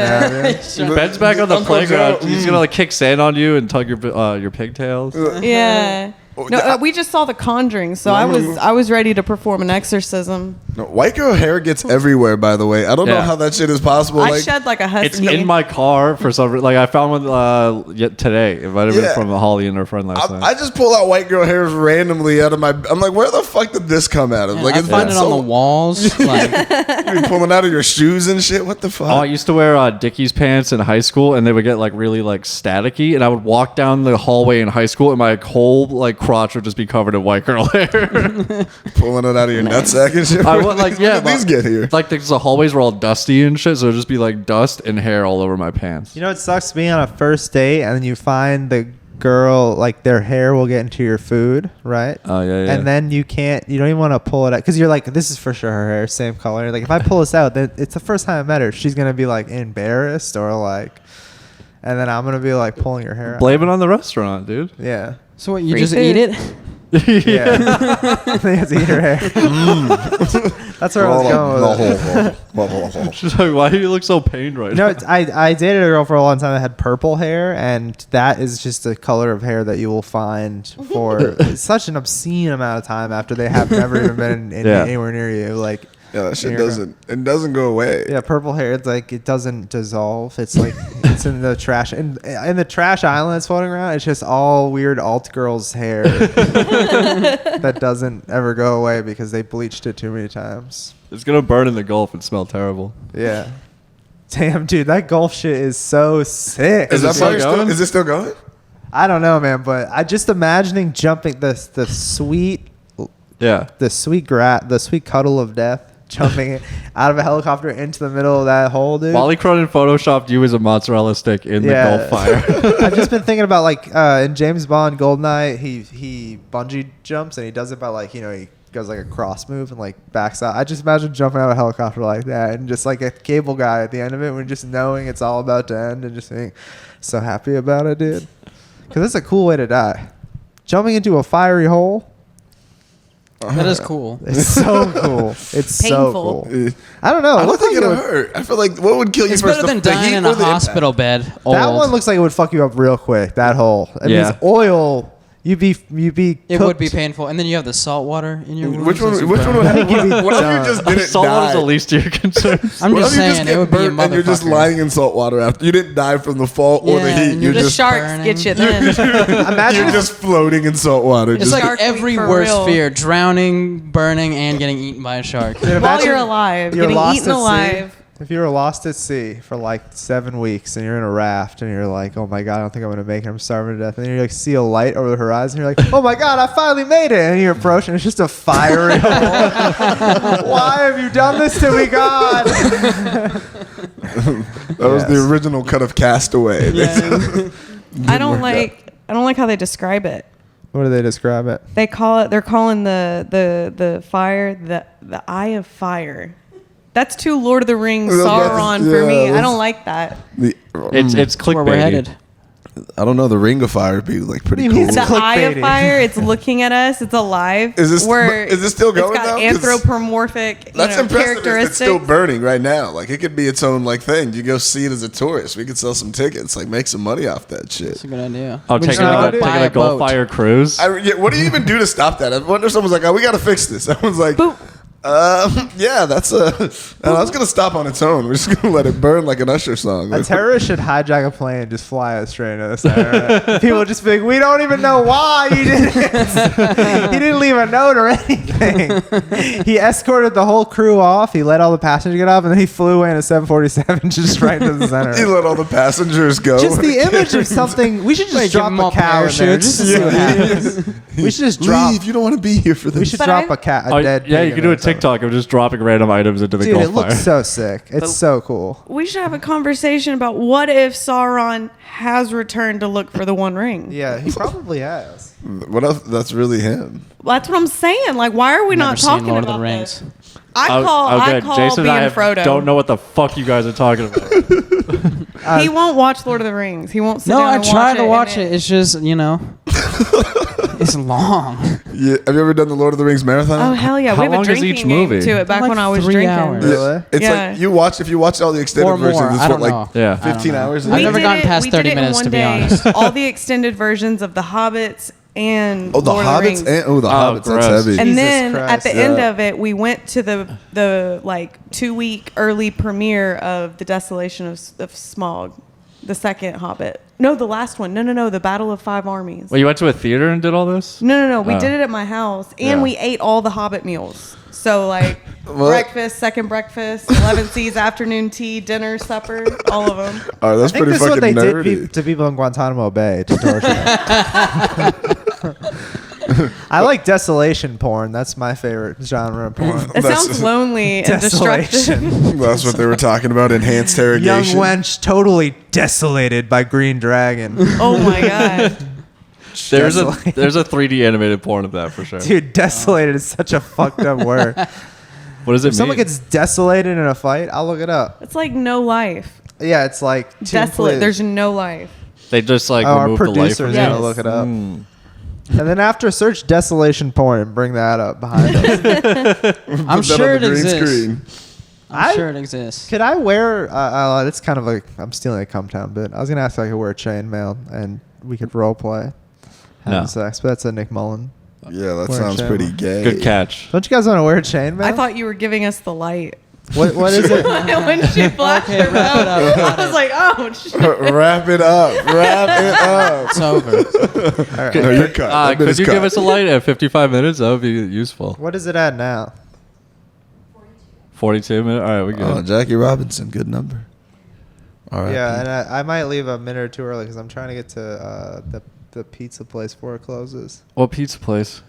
to- now, dude. Ben's back on the Uncle playground. Joe, He's gonna like kick sand on you and tug your pigtails. Yeah. No, we just saw The Conjuring, so I was ready to perform an exorcism. No, white girl hair gets everywhere. By the way, I don't know Yeah. how that shit is possible. I like, shed like a husky. It's in my car for some reason. Like I found one today. It might have been Yeah. from Holly and her friend last night. I just pull out white girl hairs randomly out of my. I'm like, where the fuck did this come out of? Yeah, Like, I it's find it so, on the walls. Like, You're pulling out of your shoes and shit. What the fuck? Oh, I used to wear Dickies pants in high school, and they would get like really like staticky. And I would walk down the hallway in high school, and my whole like crotch would just be covered in white girl hair. Pulling it out of your nutsack and shit. I would like, yeah, When did these get here? like the hallways were all dusty and shit, so it'd just be like dust and hair all over my pants. You know, it sucks being on a first date and then you find the girl, like their hair will get into your food, right? Oh, yeah. And then you don't even want to pull it out because you're like, this is for sure her hair, same color. Like if I pull this out, then it's the first time I met her. She's gonna be like embarrassed or like, and then I'm gonna be like pulling her hair out. Blame it on the restaurant, dude. Yeah. so what? You Free just food. eat it? Yeah. They have to eat her hair. That's where I was going with it. She's like, why do you look so pained right No, now? I dated a girl for a long time that had purple hair, and that is just the color of hair that you will find for such an obscene amount of time after they have never even been Yeah. anywhere near you. Like, Yeah, that shit Here you doesn't go away. yeah, purple hair. It's like it doesn't dissolve. It's like it's in the trash. And in the trash island that's floating around, it's just all weird alt girls' hair that doesn't ever go away because they bleached it too many times. It's gonna burn in the Gulf and smell terrible. Yeah. Damn, dude, that golf shit is so sick. Is that still fire going? Is it still going? I don't know, man, but I just imagining jumping the sweet Yeah. the sweet cuddle of death, jumping out of a helicopter into the middle of that hole, dude. Wally Cronin photoshopped you as a mozzarella stick in Yeah. the Gulf fire. I've just been thinking about like in James Bond Goldeneye, he bungee jumps and he does it by like, he goes like a cross move and like backs out. I just imagine jumping out of a helicopter like that and just like a cable guy at the end of it when just knowing it's all about to end and just being so happy about it, dude. Because it's a cool way to die. Jumping into a fiery hole. That is cool. It's so cool. It's so Painful. cool. I don't know. I It don't looks think like it'll would- hurt. I feel like what would kill you It's first? better than the dying heat in or a the impact? hospital bed. That old. one looks like it would fuck you up real quick. That hole. I mean, Yeah. it's oil. You'd be. It would be cooked. painful, and then you have the salt water in your wounds. Which one? That's Which one bad. would happen? You'd be What if you done. just didn't Salt die? water's the least of your concerns. I'm What just if you saying get it would be a burnt and you're just motherfucker. lying in salt water after you didn't die from the fall or the Yeah, heat? and You're you're The just sharks burning. get you then. Imagine. you're just floating in salt water. It's Just, like Shark every for worst real. fear: drowning, burning, and getting eaten by a shark. Dude, While imagine you're alive, you're getting lost eaten at sea. alive. If you were lost at sea for like 7 weeks and you're in a raft and you're like, oh my God, I don't think I'm going to make it. I'm starving to death. And then you like see a light over the horizon. You're like, oh my God, I finally made it. And you approach and it's just a fiery hole. Why have you done this to me, God? that was the Yes. original cut of Castaway. I don't like how they describe it. What do they describe it? They're calling the fire the eye of fire. That's too Lord of the Rings Yeah, that's- Sauron for yeah, me. I that's- don't like that. It's Where we're clickbaity. headed. I don't know. The Ring of Fire would be like pretty What do cool. you mean The eye of clickbaity. fire, it's looking at us. It's alive. Is this still going It's got now? 'Cause anthropomorphic That's impressive. If characteristics. it's still burning right now. Like it could be its own like thing. You go see it as a tourist. We could sell some tickets. Like make some money off that shit. That's a good idea. Oh, We taking should a, go taking buy a Gulf boat. fire cruise. What do you even do to stop that? I wonder if someone's like, "Oh, we got to fix this." Someone's like, But- "Yeah, that's that's gonna stop on its own. We're just gonna let it burn like an Usher song." A Like, terrorist should hijack a plane and just fly us straight into the center. People just be like, we don't even know why he did it. He didn't leave a note or anything. He escorted the whole crew off. He let all the passengers get off, and then he flew away in a 747 just right into the center. he let all the passengers go. Just the image of something. We should just Like, drop give 'em a all cow in there. parachutes. Just to see what happens. We should just drop. Leave. You don't want to be here for this. We should But drop I- a cat. Oh, A dead. yeah, pig you can in do a there or TikTok of just dropping random items into the something. Dude, Gulf it looks fire. so sick. It's so cool. We should have a conversation about what if Sauron has returned to look for the One Ring. Yeah, he probably has. What else? That's really him. Well, that's what I'm saying. Like, why are we Never not seen talking Lord of about the Rings. this? I call Jason being and I Frodo. don't know what the fuck you guys are talking about. He won't watch Lord of the Rings. He won't sit No, down I and tried to watch and it. It's just, it's long. Yeah. Have you ever done the Lord of the Rings marathon? Oh hell yeah! How We have a long is drinking each game movie? to it back Like when I was 3 drinking. hours. Really? It's Yeah. like if you watch all the extended Or more. versions, it's I what don't like know. Yeah. 15 hours. I've never did gotten it- past we 30 did it in minutes, one to be day. honest. All the extended versions of The Hobbits and Oh, the Lord of the Hobbits. Rings. The Hobbits. gross. That's heavy. And Jesus then at Christ. the end Yeah. of it, we went to the like 2-week early premiere of The Desolation of Smaug, the second Hobbit. No, the last one. No, the Battle of Five Armies. Well, you went to a theater and did all this? No. We Oh. did it at my house, and Yeah. we ate all the Hobbit meals. So like What? breakfast, second breakfast, 11 C's, afternoon tea, dinner, supper, all of them. Oh, that's I think pretty this is what fucking they nerdy. did to people in Guantanamo Bay to torture them. I like desolation porn. That's my favorite genre of porn. It That's- sounds lonely and destructive. Desolation. That's what they were talking about. Enhanced Young interrogation. wench totally desolated by Green Dragon. Oh my god. There's a Desolate. there's a 3D animated porn of that for sure. Dude, desolated is such a fucked up word. What does it If someone mean? gets desolated in a fight, I'll look it up. It's like no life. Yeah, it's like Desolate. There's no life. They just like our remove the life producer's from Yes. gonna look it up. Mm. And then after search desolation porn and bring that up behind us. I'm Put that sure on it the green exists. screen. I'm I- sure it exists. Could I wear? That's kind of like I'm stealing a Cum Town bit. I was gonna ask if I could wear chainmail and we could role play having No. sex, but that's a Nick Mullen. Yeah, that Wear sounds chainmail. pretty gay. Good catch. Don't you guys want to wear chainmail? I thought you were giving us the light. What is it? When she flashed Okay, her wrap it out, up. I was like, oh shit. Wrap it up. Wrap it up. It's over. No, you're cut. That bit Could is you cut. give us a light at 55 minutes? That would be useful. What is it at now? 42 minutes? All right, we Oh, good. Jackie Robinson, good number. All right. Yeah, and I might leave a minute or two early because I'm trying to get to the pizza place before it closes. What pizza place?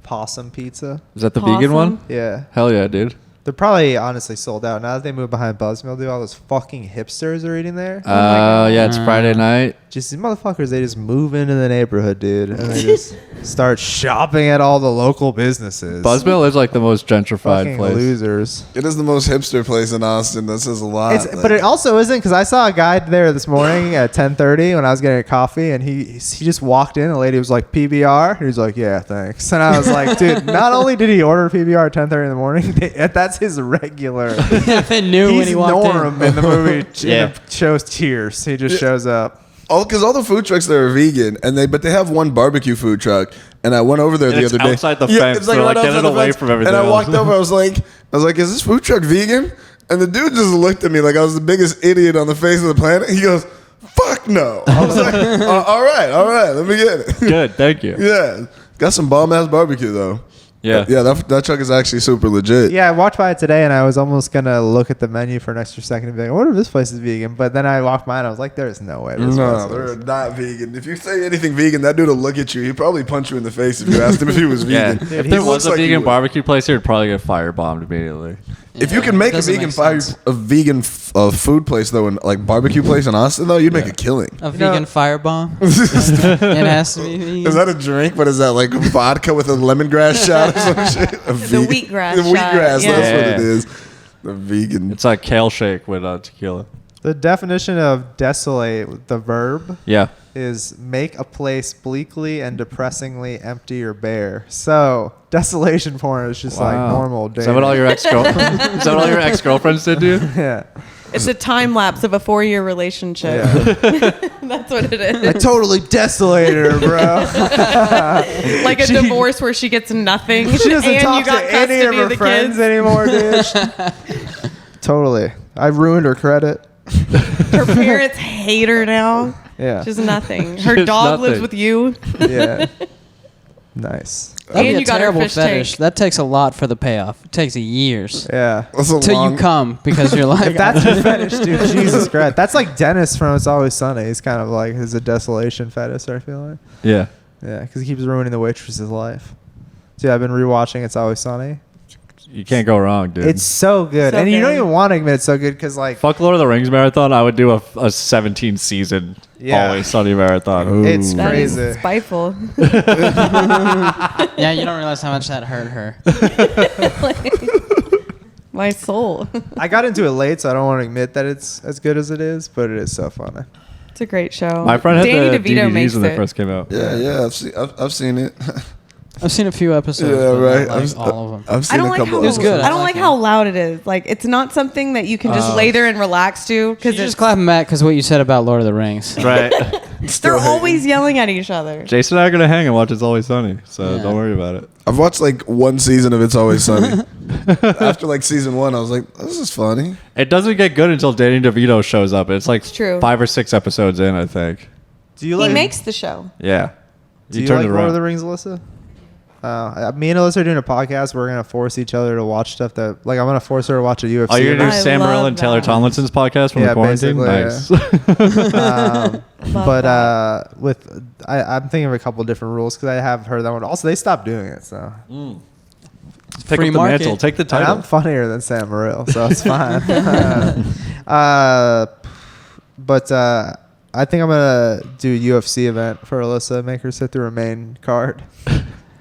Possum Pizza. Is that the vegan one? Possum? Yeah. Hell yeah, dude. They're probably honestly sold out. Now that they moved behind Buzzmill, dude, all those fucking hipsters are eating there. Yeah, it's Friday night. Just these motherfuckers, they just move into the neighborhood, dude, and they just start shopping at all the local businesses. Buzzmill is like the most gentrified Fucking place. losers. It is the most hipster place in Austin. That says a lot. But it also isn't because I saw a guy there this morning at 10:30 when I was getting a coffee, and he just walked in. A lady was like, "PBR." He was like, "Yeah, thanks." And I was like, "Dude, not only did he order PBR at 10:30 in the morning, that's his regular. They knew when He's he walked Norm in the movie. Yeah. In the shows Cheers. He just shows up. because all the food trucks there are vegan, but they have one barbecue food truck. And I went over there And the it's other day. outside the fence. it's They're like, right get outside it the away fence. from everything And I walked else. over. I was like, "Is this food truck vegan?" And the dude just looked at me like I was the biggest idiot on the face of the planet. He goes, "Fuck no." I was like, all right, let me get it." Good, thank you. Yeah, got some bomb ass barbecue though. Yeah. Yeah, that truck is actually super legit. Yeah, I walked by it today, and I was almost gonna look at the menu for an extra second and be like, "I wonder if this place is vegan." But then I walked by, and I was like, "There's no way." This No, place they're is. not vegan. If you say anything vegan, that dude will look at you. He'd probably punch you in the face if you asked him if he was Yeah. vegan. If he there looks was a like he vegan would. barbecue place here, it'd probably get firebombed immediately. If you can make a doesn't vegan make sense. food place though, and like barbecue place in Austin though, you'd make a killing. A vegan firebomb. It has to be vegan. Is that a drink? What is that? Like vodka with a lemongrass shot or some shit? The wheatgrass The shot, wheatgrass. yeah. That's what Yeah. it is. The vegan. It's like kale shake with tequila. The definition of desolate, the verb, Yeah. is make a place bleakly and depressingly empty or bare. So desolation porn is just like Wow. normal. Is that what all your ex Is that what all your ex girlfriends did to you? Yeah. It's a time lapse of a 4-year relationship. Yeah. That's what it I is. totally desolated her, bro. Like a She- divorce where she gets nothing. She doesn't and talk you got to any of custody her the friends kids. anymore, dude. Totally. I ruined her credit. Her parents hate her now. Yeah. She's nothing. Her She's dog nothing. lives with you. Yeah. Nice. That'd And be a you got her terrible fish fetish. tank. That takes a lot for the payoff. It takes years. Yeah. That's a Till long, you come because you're like, If that's your fetish, dude, Jesus Christ. That's like Dennis from It's Always Sunny. He's kind of like, his a desolation fetish, I feel like. Yeah. Yeah, because he keeps ruining the waitress's life. So yeah, I've been rewatching It's Always Sunny. You can't go wrong, dude. It's so good. So and you don't good. even want to admit it's so good because, like, Fuck Lord of the Rings marathon. I would do a 17 season Yeah. Always Sunny marathon. it's That is crazy. spiteful. yeah, you don't realize how much that hurt her. My soul. I got into it late, so I don't want to admit that it's as good as it is, but it is so funny. It's a great show. My friend had Danny the DeVito DVDs makes when they it. first came out. Yeah, I've seen it. I've seen a few episodes. Yeah, but right. not, like, all of them. I've I seen don't a like couple. how It was good. I don't I like like how loud it is. Like it's not something that you can just lay there and relax to You because just clapping back because what you said about Lord of the Rings. Right. they're always yelling at each other. Jason and I are gonna hang and watch It's Always Sunny, so Yeah. don't worry about it. I've watched like one season of It's Always Sunny. After like season 1, I was like, this is funny. It doesn't get good until Danny DeVito shows up. It's like true. 5 or 6 episodes in, I think. Do you He like? makes the show. Yeah. Do you turned like it Lord around. of the Rings, Alyssa? Me and Alyssa are doing a podcast. We're gonna force each other to watch stuff that, like, I'm gonna force her to watch a UFC. Oh, you're gonna do I Sam love Morril and Taylor that. Tomlinson's podcast from Yeah, the quarantine? basically, Nice. I'm thinking of a couple different rules because I have heard that one. Also, they stopped doing it, so Pick Free up the market. mantle. Take the and title. I'm funnier than Sam Morril, so it's fine. But I think I'm gonna do a UFC event for Alyssa. Make her sit through a main card.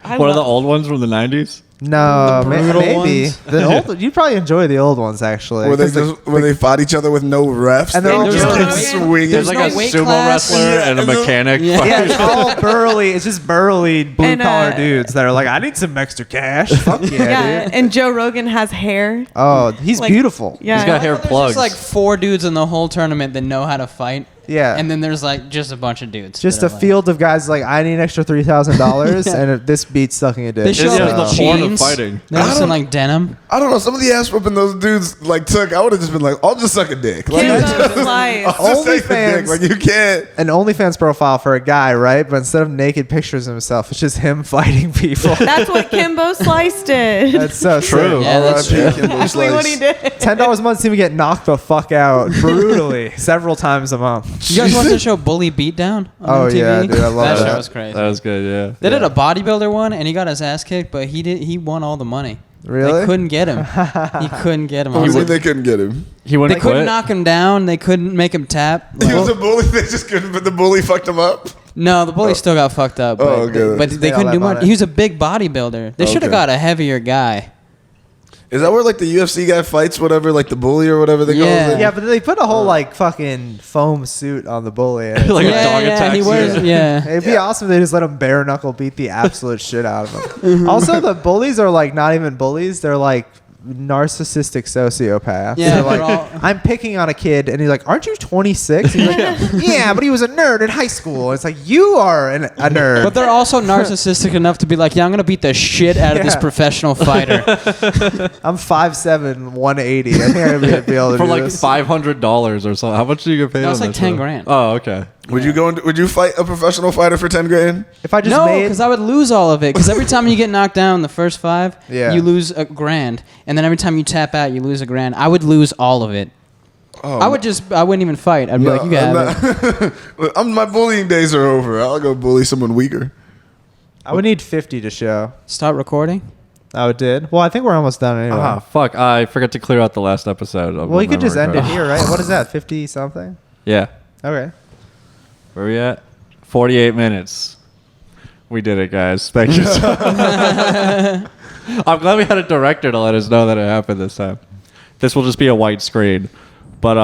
One of the old ones from the 90s? No, The brutal maybe ones? the old. You'd probably enjoy the old ones actually. Where they 'cause the- just where they fought each other with no refs. And they're all They just get like- swinging. There's like no a weight sumo class. wrestler Yeah, and a and the- mechanic. Yeah. yeah, it's all burly. It's just burly blue And, collar uh, dudes that are like, I need some extra cash. Fuck yeah, Yeah, dude. and Joe Rogan has hair. Oh, he's Like- beautiful. Yeah, He's got hair There's plugs. just like 4 dudes in the whole tournament that know how to fight. Yeah. And then there's like just a bunch of dudes. Just that a are like- field of guys like, I need an extra $3,000, and this beats sucking a dick. They show It's up just with the porn of jeans. fighting. They're just in like denim. I don't know. Some of the ass whooping those dudes like took, I would have just been like, I'll just suck a dick. Like, Kimbo just, Slice. I'll just take the dick. OnlyFans. Like you can't. An OnlyFans profile for a guy, right? But instead of naked pictures of himself, it's just him fighting people. That's what Kimbo Slice did. That's so True. sick. Yeah, that's R.I.P. true. Kimbo Actually, what he Slice. did. $10 a month to even get knocked the fuck out brutally several times a month. You guys watch the show Bully Beatdown on Oh, MTV? yeah, dude, I love that that. show was crazy. That was good, yeah. They did a bodybuilder one, and he got his ass kicked, but he won all the money. Really? They couldn't get him. He couldn't get him. What do you mean They they couldn't get him? He wouldn't couldn't quit. knock him down. They couldn't make him tap. He was Like, a bully. They just couldn't. But the bully fucked him up. no, the bully still got fucked up. But, Oh, okay. but Just they made all couldn't that do much. money. He was a big bodybuilder. They should have Okay. got a heavier guy. Is that where like the UFC guy fights whatever, like the bully or whatever they Yeah. call it? Yeah, but they put a whole like fucking foam suit on the bully. And it's Like a like- dog attack He wears, suit. yeah. It'd be awesome if they just let him bare knuckle beat the absolute shit out of him. Also, the bullies are like not even bullies; they're like narcissistic sociopaths. Yeah, They're like, they're all- I'm picking on a kid, and he's like, "Aren't you 26?" He's like, "Yeah, but he was a nerd in high school." It's like you are a nerd. But they're also narcissistic enough to be like, yeah, I'm gonna beat the shit out of this Yeah. professional fighter. I'm 5'7", 180. I think I'm gonna be able to For do like this. $500 or something. How much do you get paid? No, it's on like that 10 show? grand. Oh, okay. Would you go? Would you fight a professional fighter for 10 grand? If I just No, made, because I would lose all of it. Because every time you get knocked down in the first 5, Yeah. you lose a grand, and then every time you tap out, you lose a grand. I would lose all of it. Oh, I wouldn't even fight. I'd be like, you can have it. My bullying days are over. I'll go bully someone weaker. I would need 50 to show. Stop recording. Oh, it did. Well, I think we're almost done anyway. Ah, fuck. I forgot to clear out the last episode. Of well, the you could just memory end it card. here, right? What is that? 50 something? Yeah. Okay. Where are we at? 48 minutes. We did it, guys. Thank you. I'm glad we had a director to let us know that it happened this time. This will just be a white screen. But,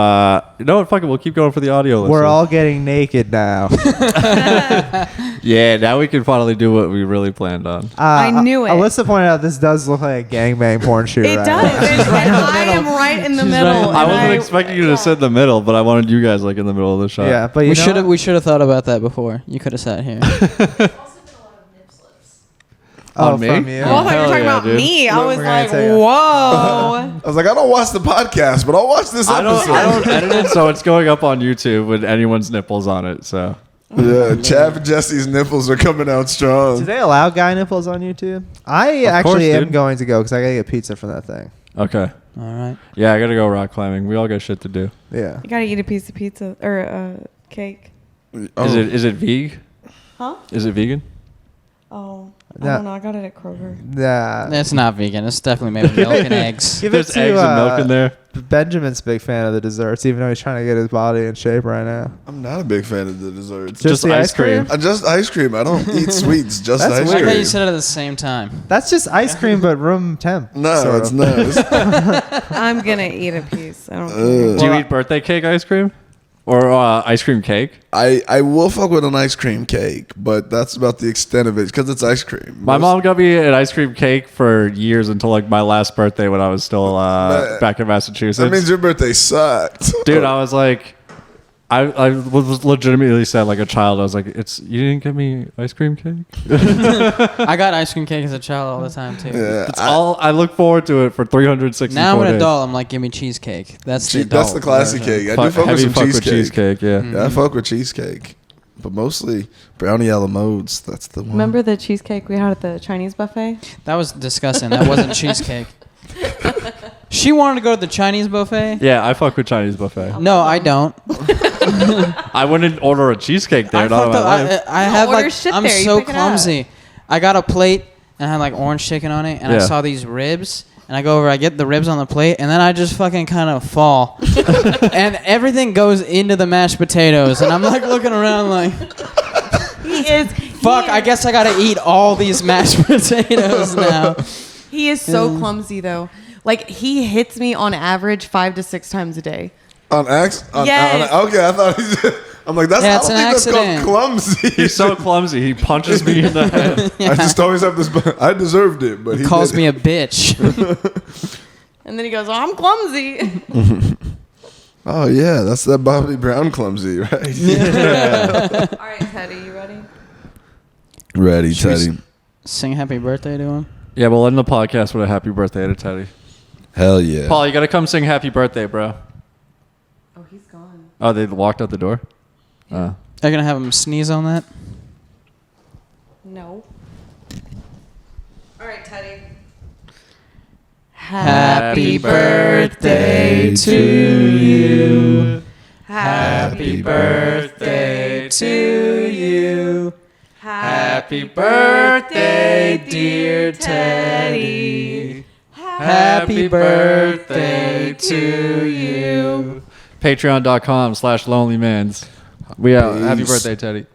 you know what? Fuck it. We'll keep going for the audio. We're listeners. all getting naked now. Yeah, now we can finally do what we really planned on. I knew it. Alyssa pointed out this does look like a gangbang porn shoot. It right does. now. And I am right in the She's middle. right in the and I wasn't expecting you to sit in the middle, but I wanted you guys like in the middle of the shot. Yeah, but you know We should have thought about that before. You could have sat here. Oh, On me? from you. Oh, I thought you were Hell talking yeah, about dude. me. I was We're gonna like, take a- whoa. I was like, I don't watch the podcast, but I'll watch this I episode. don't edit it, so it's going up on YouTube with anyone's nipples on it. So Yeah, Chav and Jesse's nipples are coming out Do strong. they allow guy nipples on YouTube? I Of actually course, am dude. going to go because I gotta get pizza from that thing. okay, All right. yeah, I gotta go rock climbing. We all got shit to do. Yeah. You gotta eat a piece of pizza or cake. Oh. Is it veg? Huh? Is it vegan? Oh, I Yeah. don't know. I got it at Kroger. Yeah. It's not vegan. It's definitely made with milk and eggs. Give There's it to, eggs and milk in there. Benjamin's a big fan of the desserts, even though he's trying to get his body in shape right now. I'm not a big fan of the desserts. Just the ice cream? Just ice cream. I don't eat sweets. Just That's ice I like weird. how cream. you said it at the same time. That's just ice cream, but room temp. No, sort it's of. not. I'm gonna eat a piece. I don't. Do you Well, eat birthday cake ice cream? Or ice cream cake. I will fuck with an ice cream cake, but that's about the extent of it because it's ice cream. My mom got me an ice cream cake for years until like my last birthday when I was still back in Massachusetts. That means your birthday sucked. Dude, I was like, I was legitimately sad like a child. I was like, you didn't get me ice cream cake? I got ice cream cake as a child all the time too. Yeah, I look forward to it for 364 Now I'm an days. adult. I'm like, give me cheesecake. That's the adult that's the classic version. cake. I do fuck with Heavy some fuck with cheesecake. cheesecake, yeah. Yeah, I fuck with cheesecake, but mostly brownie a la modes. That's the one. Remember the cheesecake we had at the Chinese buffet? That was disgusting. That wasn't cheesecake. She wanted to go to the Chinese buffet. Yeah, I fuck with Chinese buffet. No, I don't. I wouldn't order a cheesecake there. I, Not in fucked my up- life. I You have order like shit I'm there, you so pick it up. clumsy. I got a plate and I had like orange chicken on it, and I Yeah. saw these ribs, and I go over, I get the ribs on the plate, and then I just fucking kind of fall, and everything goes into the mashed potatoes, and I'm like looking around like, He is. fuck, I guess I gotta eat all these mashed potatoes now. He is so clumsy though. Like he hits me on average 5 to 6 times a day. On X? Yes. Okay, I thought I'm like, that's, Yeah, I it's don't an think that's accident. called clumsy. He's so clumsy. He punches me in the head. I just always have this, I deserved it, but he Calls did me it. a bitch. And then he goes, "Oh, I'm clumsy." Oh, yeah, that's that Bobby Brown clumsy, right? All right, Teddy, you ready? Ready, Should we Teddy. Sing happy birthday to him. Yeah, we'll end the podcast with a happy birthday to Teddy. Hell yeah. Paul, you gotta come sing happy birthday, bro. Oh, he's gone. Oh, they walked out the door? Are you gonna have him sneeze on that? No. All right, Teddy. Happy birthday to you. Happy birthday to you. Happy birthday, dear Teddy. Happy birthday to you. Patreon.com/LonelyMans. We out. Happy Peace. birthday, Teddy.